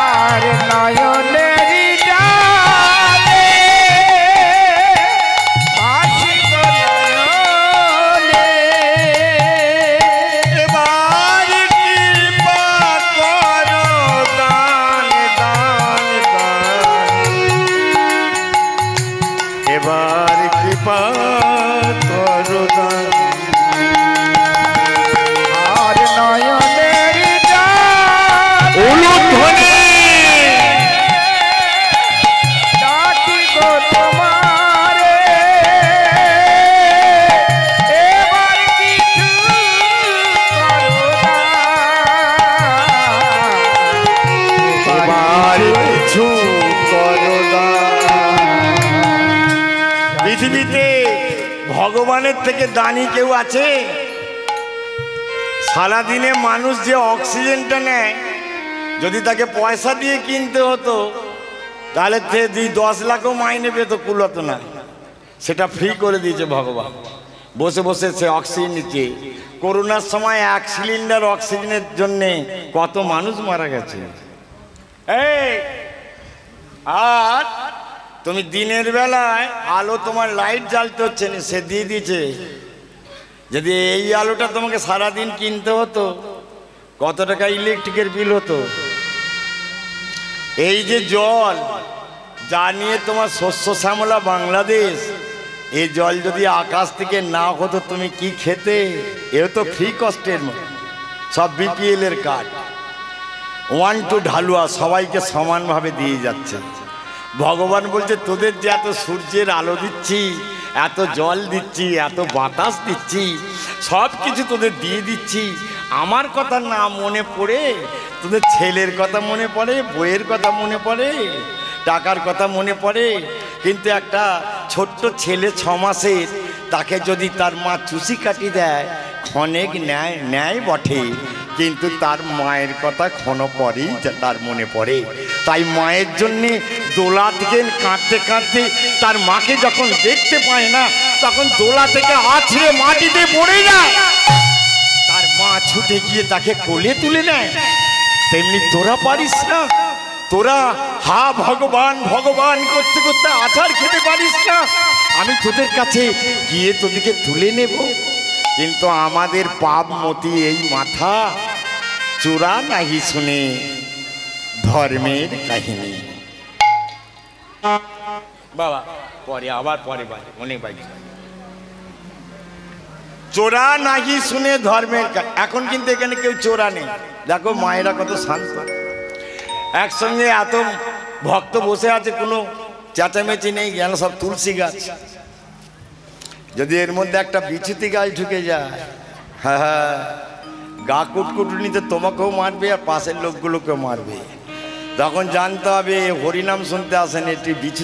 আর নয়নেরি ডালে আসি গো নয়নে। এবার কৃপা করো দান দান দান, এবার কৃপা করো দান। আর নয়নেরি ডালে উলুধ্বনি ডাকি গো তোমারে, এবার কিছু করো না। এবার কিছু করো দান। পৃথিবীতে ভগবানের থেকে দানি কেউ আছে? সারাদিনে মানুষ যে অক্সিজেনটা নেয়, যদি তাকে পয়সা দিয়ে কিনতে হতো তাহলে 10 লাখও মাইনে পেত, কুলতো না। সেটা ফ্রি করে দিয়েছে ভগবান। বসে বসে সে অক্সিজেন নিচ্ছে। করোনার সময় 1 সিলিন্ডার অক্সিজেনের জন্যে কত মানুষ মারা গেছে। এই আর তুমি দিনের বেলায় আলো, তোমার লাইট জ্বালতে হচ্ছে না, সে দিয়ে দিয়েছে। যদি এই আলোটা তোমাকে সারাদিন কিনতে হতো, কত টাকা ইলেকট্রিকের বিল হতো? এই যে জল যা নিয়ে তোমার শস্য শ্যামলা বাংলাদেশ, এই জল যদি আকাশ থেকে না হতো তুমি কি খেতে? এও তো ফ্রি কস্টের মতো। সব বিপিএল এর কার্ড, 1 টু ঢালুয়া সবাইকে সমানভাবে দিয়ে যাচ্ছে। ভগবান বলছে তোদের যে এত সূর্যের আলো দিচ্ছি, এত জল দিচ্ছি, এত বাতাস দিচ্ছি, সব কিছু তোদের দিয়ে দিচ্ছি, আমার কথা না মনে পড়ে তোদের ছেলের কথা মনে পড়ে, বইয়ের কথা মনে পড়ে, টাকার কথা মনে পড়ে। কিন্তু একটা ছোট্ট ছেলে 6 মাসের, তাকে যদি তার মা চুষি কাটি দেয় ক্ষণেক ন্যায় বটে, কিন্তু তার মায়ের কথা ক্ষণ পরেই তার মনে পড়ে। তাই মায়ের জন্যে দোলা থেকে কাঁদতে কাঁদতে তার মাকে যখন দেখতে পায় না, তখন দোলা থেকে আছড়ে মাটিতে পড়ে যায়। তার মা ছুটে গিয়ে তাকে কোলে তুলে নেয়। তেমনি তোরা পারিস না? তোরা হা ভগবান ভগবান করতে করতে আচার খেতে পারিস না? আমি তোদের কাছে গিয়ে তোদেরকে তুলে নেব। কিন্তু আমাদের পাপ মতি এই মাথা, চোরা নাহি শুনে ধর্মের কাহিনী। বাবা পরে আবার পরে বাজে, অনেক বাজে। চোরা নাহি শুনে ধর্মের এখন কিন্তু এখানে কেউ চোরা নেই। দেখো মায়েরা কত শান্ত, একসঙ্গে এত ভক্ত বসে আছে, কোনো চেঁচামেচি নেই, যেন সব তুলসী গাছ। যদি এর মধ্যে একটা বিছুতি গাছ ঢুকে যায়, হ্যাঁ হ্যাঁ, গা কুটকুটনিতে তোমাকেও মারবে আর পাশের লোকগুলোকেও মারবে। তখন জানতে হবে হরিনাম শুনতে আসেন, এটি বিছু